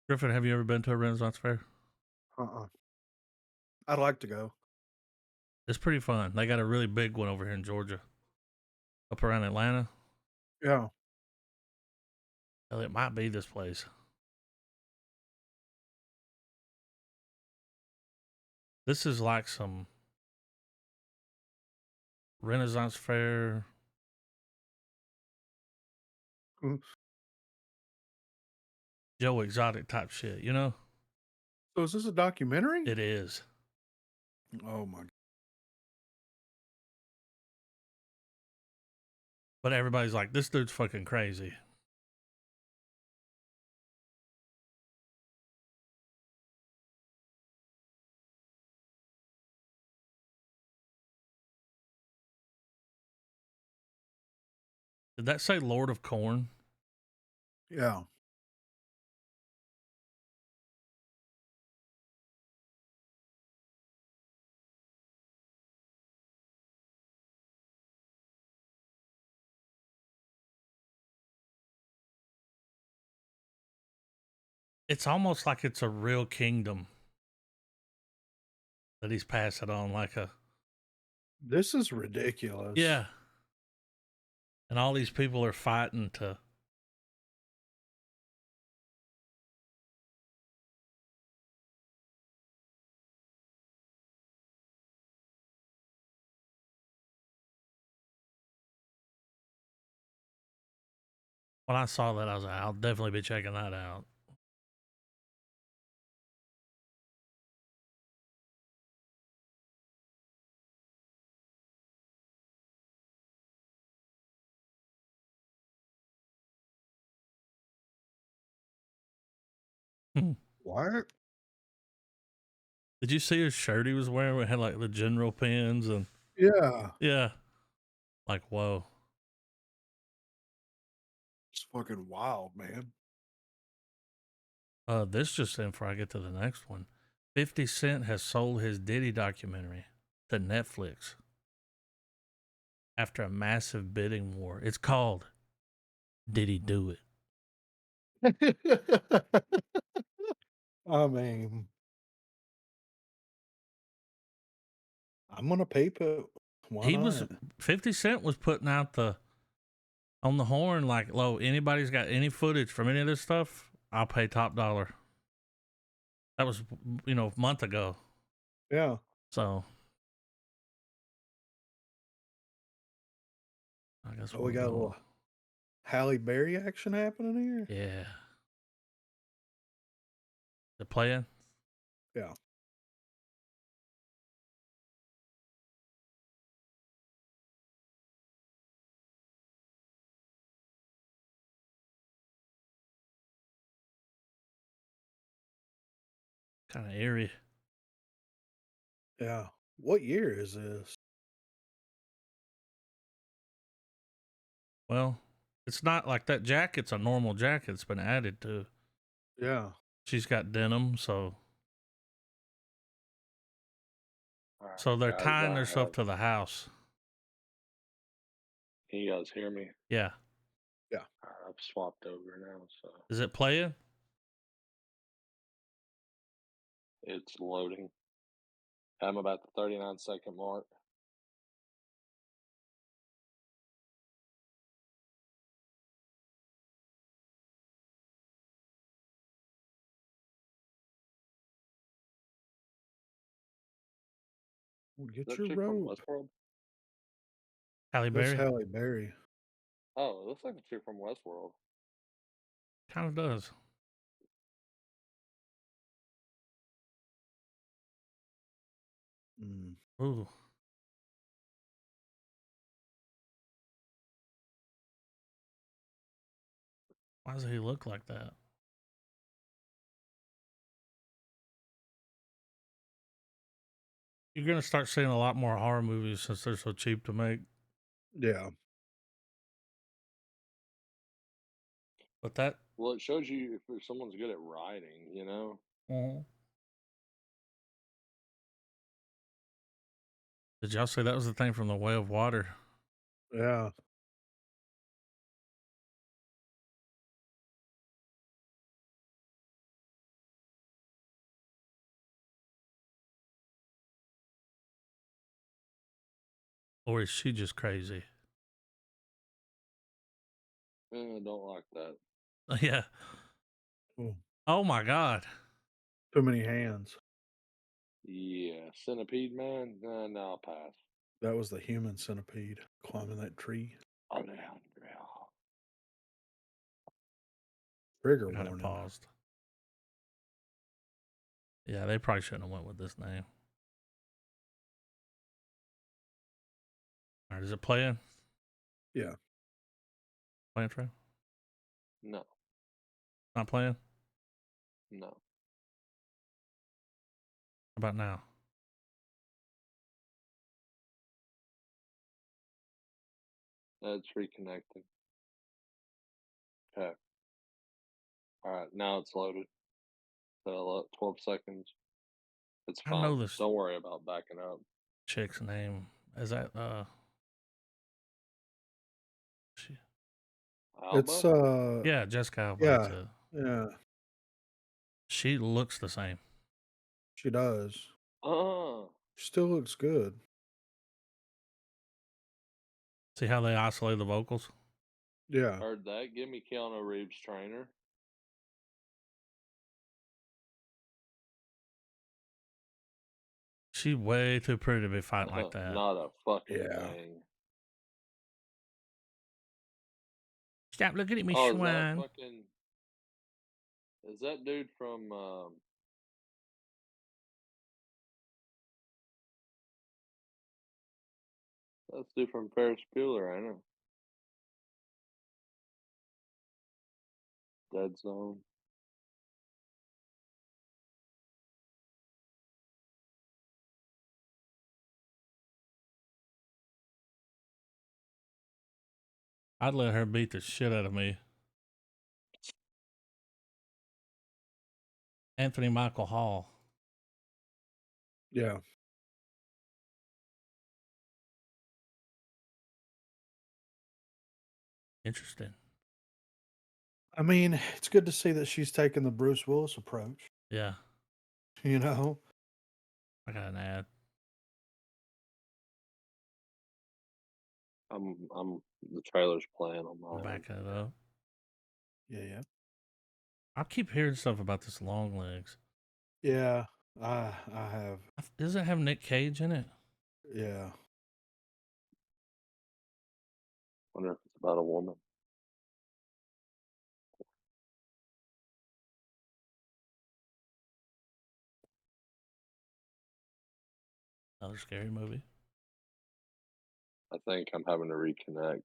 Griffin, have you ever been to a Renaissance fair? I'd like to go. It's pretty fun. They got a really big one over here in Georgia, up around Atlanta. Yeah. Hell, it might be this place. This is like some Renaissance fair. Mm. Joe Exotic type shit, So is this a documentary? It is. Oh my. But everybody's like, this dude's fucking crazy. Did that say Lord of Corn? Yeah. It's almost like it's a real kingdom that he's passing on, like a. This is ridiculous. Yeah. And all these people are fighting to. When I saw that, I was like, I'll definitely be checking that out. What? Did you see his shirt he was wearing? It had like the general pins and. Yeah. Yeah. Like, whoa. It's fucking wild, man. This just in before I get to the next one. 50 Cent has sold his Diddy documentary to Netflix after a massive bidding war. It's called Did He Do It? I mean, I'm gonna peep it. Why He was not? 50 Cent was putting out the on the horn like, "Lo, anybody's got any footage from any of this stuff, I'll pay top dollar." That was a month ago. Yeah. So I guess Oh, we we'll got a go. little Halle Berry action happening here. Yeah. They're playing. Yeah. Kind of eerie. Yeah. What year is this? Well, it's not like that jacket's a normal jacket. It's been added to. Yeah. She's got denim, so All right, they're guys, tying I their stuff have. to the house. Can you guys hear me? Yeah. Yeah. All right, I've swapped over now, so Is it playing? it's loading. I'm about the 39-second mark. Well, Is get that your chick from rope. Westworld? Halle That's Berry? Halle Berry. Oh, it looks like the chick from Westworld. Kind of does. Mm. Ooh. Why does he look like that? You're going to start seeing a lot more horror movies since they're so cheap to make. Yeah. But that. Well, it shows you if someone's good at writing, you know? Did y'all say that was the thing from The Way of Water? Yeah. Or is she just crazy? I don't like that. Yeah. Oh, Oh my God. too many hands. Yeah, Centipede Man? No, I'll pass. That was the human centipede climbing that tree. Oh, down, yeah. Trigger I got it warning. paused. Yeah, they probably shouldn't have went with this name. All right, is it playing? Yeah. Playing, Trey? No, Not playing? no. How about now? That's reconnecting. Okay. All right, now it's loaded. So 12 seconds. It's I know fine. this Don't worry about backing up. chick's name. Is that she, It's Alba? yeah, Jessica Alba, that's yeah. it. Yeah. She looks the same. She does. Uh, She still looks good. See how they isolate the vocals? Yeah. heard that. Give me Keanu Reeves trainer. She's way too pretty to be fighting like that. Not a fucking Yeah. thing. Stop looking at me, Oh, Schwan. is that dude from that's dude from Ferris Bueller, I know. Dead Zone. I'd let her beat the shit out of me. Anthony Michael Hall. Yeah. Interesting. I mean, it's good to see that she's taking the Bruce Willis approach. Yeah, You know? I got an ad. I'm the trailer's playing on my end. Back that up. Yeah. I keep hearing stuff about this Long Legs. Yeah. I have. Does it have Nick Cage in it? Yeah. Wonder if it's about a woman. Another scary movie. I think I'm having to reconnect.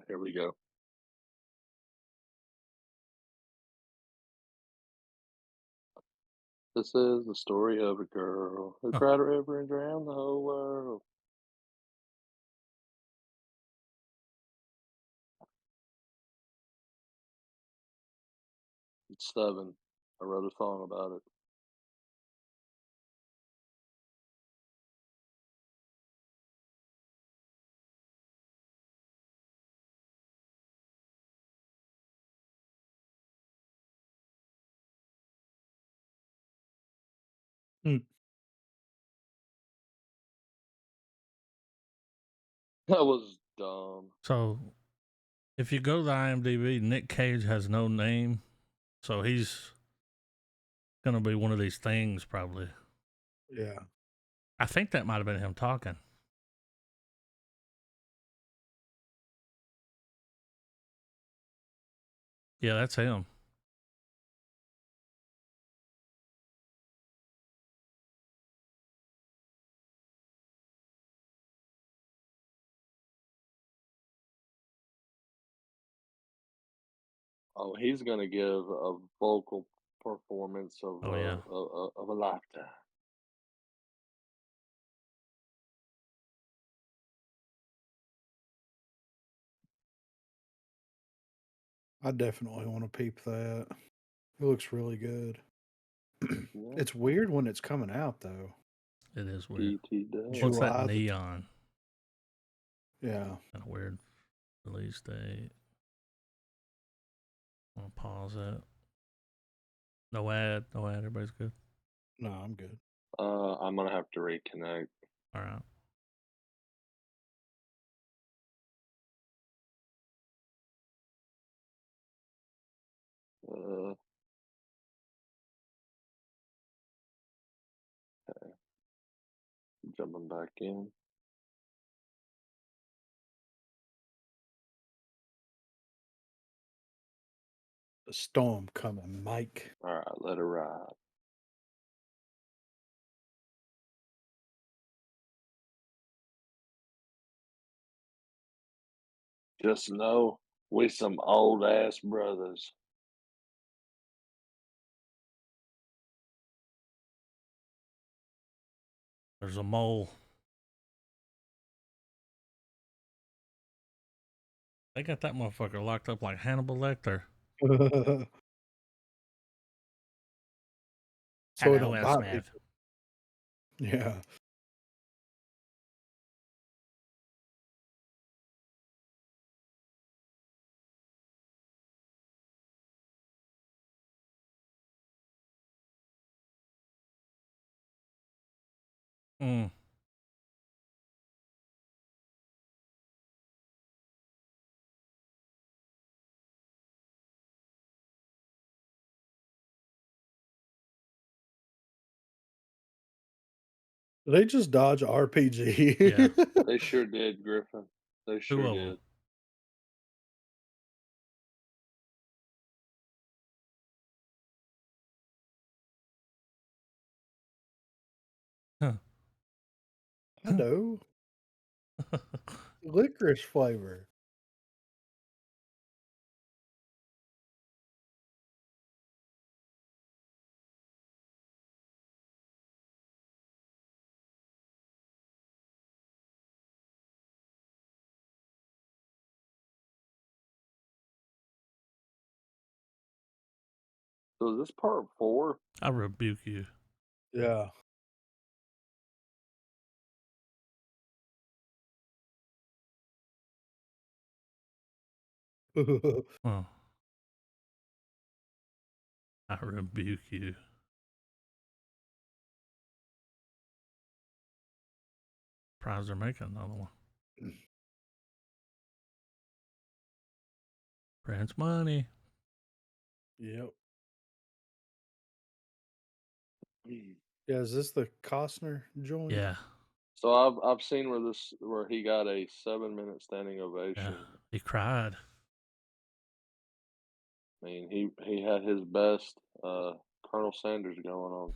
Here we go. This is the story of a girl who Huh. cried a river and drowned the whole world. It's 7. I wrote a song about it. Hmm. That was dumb. So, if you go to the IMDb, Nick Cage has no name, so he's gonna be one of these things probably. Yeah. I think that might have been him talking. Yeah, that's him. Oh, he's gonna give a vocal performance of Oh yeah. of a lifetime. I definitely want to peep that. It looks really good. Yeah, It's weird when it's coming out though. It is weird. E.T. does. What's that July the neon? Yeah. Kind of weird release date. I'm gonna pause it. No ad. No ad. Everybody's good. No, I'm good. I'm gonna have to reconnect. All right. Uh, Jumping back in. A storm coming, Mike. All right, let it ride. Just know we some old ass brothers. There's a mole. They got that motherfucker locked up like Hannibal Lecter. So it Hello, don't Will bite Smith. people. Yeah. Mm. They just dodge RPG. Yeah. They sure did, Griffin. They Two sure of them. did. Huh. I know. Licorice flavor. So is this part 4? I rebuke you. Yeah. Oh, I rebuke you. Surprised they're making another one. Prince money. Yep. Yeah, is this the Costner joint? Yeah, So I've seen where he got a 7-minute standing yeah. ovation. He cried. I mean, he had his best Colonel Sanders going on.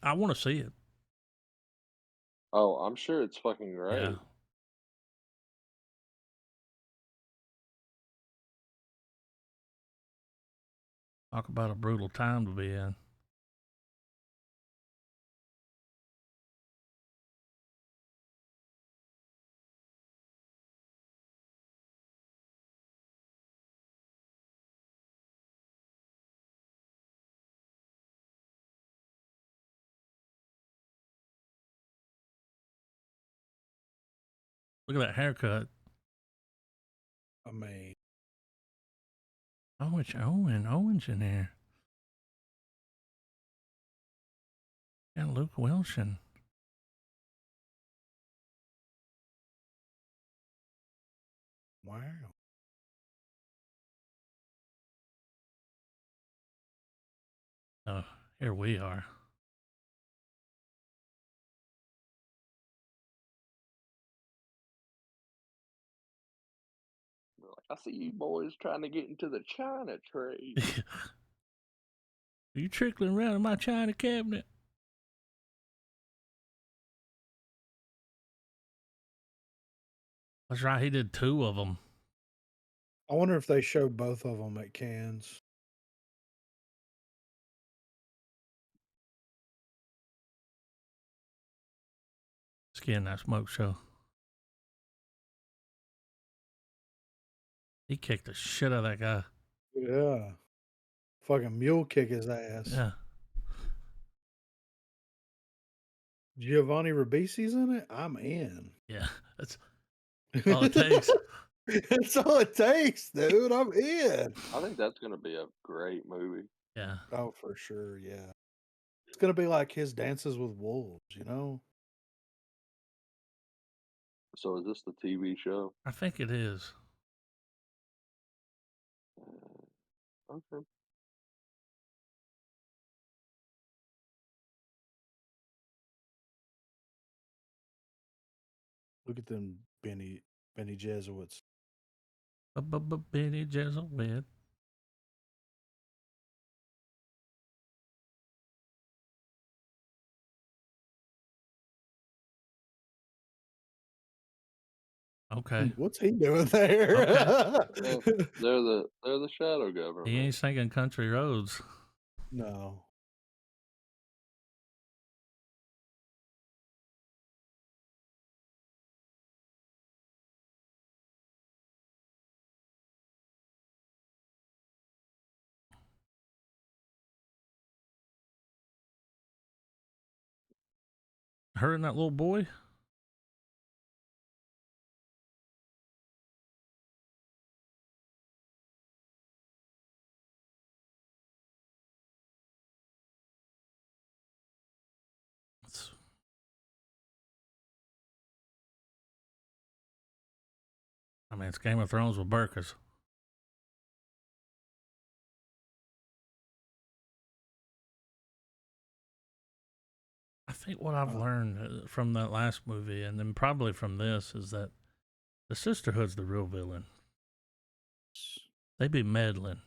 I want to see it. Oh, I'm sure it's fucking Yeah. great. Talk about a brutal time to be in. Look at that haircut. I mean, Oh, it's Owens in there. Yeah, Luke Wilson. wow. Oh, here we are. They're like, I see you boys trying to get into the China trade. Are you trickling around in my china cabinet? That's right. He did 2 of them. I wonder if they show both of them at Cannes. Skin that smoke show. He kicked the shit out of that guy. Yeah. Fucking mule kick his ass. Yeah. Giovanni Ribisi's in it? I'm in. Yeah. That's all it takes. That's all it takes, dude. I'm in. I think that's gonna be a great movie. Yeah. Oh, for sure. Yeah. It's going to be like his Dances with Wolves, you know? So is this the TV show? I think it is. Okay. Look at them Benny Jesuits. Benny Jesuit. Okay. What's he doing there? Yeah, they're the shadow He government. ain't singing Country Roads. No. Her and that little boy. I mean, it's Game of Thrones with burkas. I think what I've learned from that last movie, and then probably from this, is that the sisterhood's the real villain. They be meddling.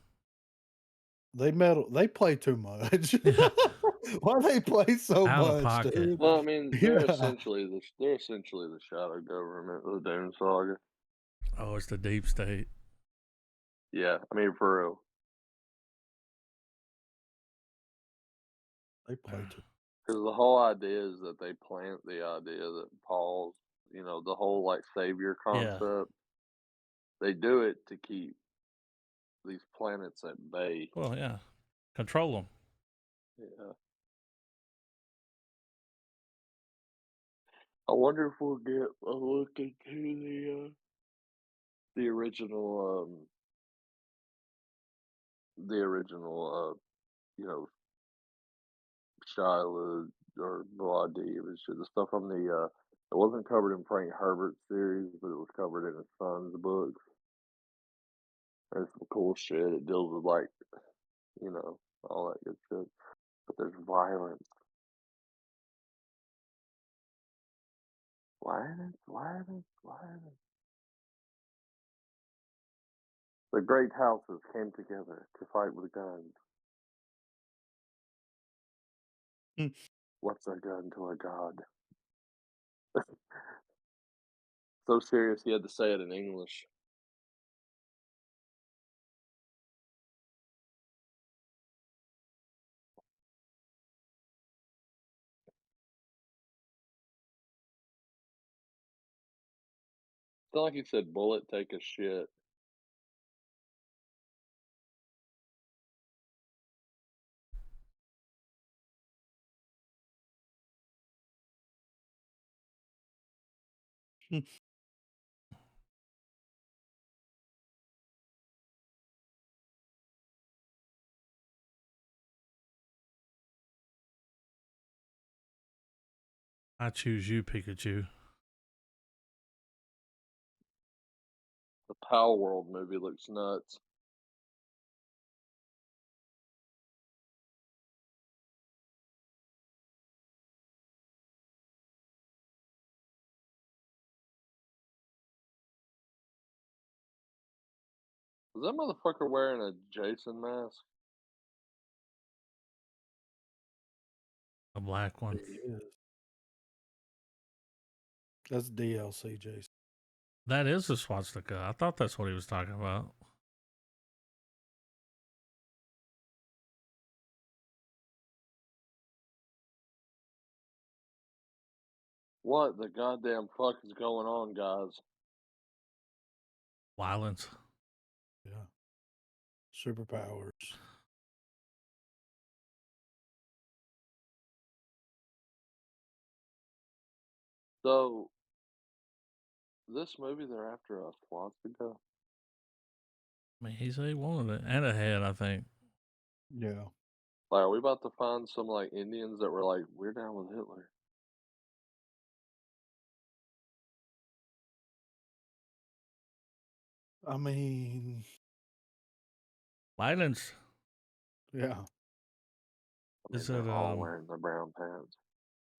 They meddle. They play too much. Yeah. Why they play so Out of much, pocket. dude? Well, I mean, they're Yeah. essentially the shadow government of the Doom Saga. Oh, it's the deep state. Yeah, I mean for real. They play too. Because the whole idea is that they plant the idea that Paul's, the whole like savior Yeah. concept. They do it to keep these planets at bay. Well, yeah. Control them. Yeah. I wonder if we'll get a look into the original you know, Shiloh or Blondie. It was the stuff from the it wasn't covered in Frank Herbert's series, but it was covered in his son's books. There's some cool shit. It deals with like, all that good shit. But there's violence. Violence, violence, violence. The great houses came together to fight with guns. Hmm. What's a gun to a god? So serious he had to say it in English. It's not like he said, "Bullet, take a shit." Hmm. I choose you, Pikachu. The Power World movie looks nuts. Was that motherfucker wearing a Jason mask? A black one. He is. That's DLC, Jason. That is a swastika. I thought that's what he was talking about. What the goddamn fuck is going on, guys? Violence. Yeah. Superpowers. So, this movie they're after a swastika? I mean, he said he wanted it. And a head, I think. Yeah. Like, are we about to find some like Indians that were like, we're down with Hitler? I mean, Violence. yeah. I mean, Is they're it all wearing the brown pants.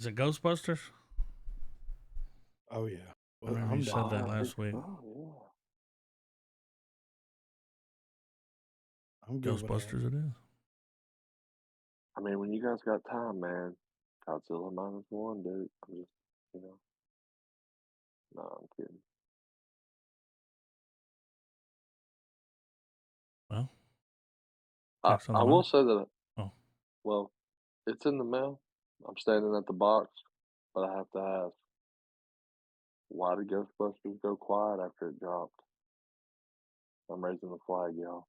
is it Ghostbusters? Oh yeah. I Well, remember you I'm said down. that I think last week. so, yeah. I'm good with that. Ghostbusters it is. I mean, when you guys got time, man, Godzilla -1, dude. I'm just, you know. No, I'm kidding. Well, I, checks on the I will mail. say that, Oh. well, it's in the mail. I'm standing at the box, but I have to ask, why did Ghostbusters go quiet after it dropped? I'm raising the flag, y'all.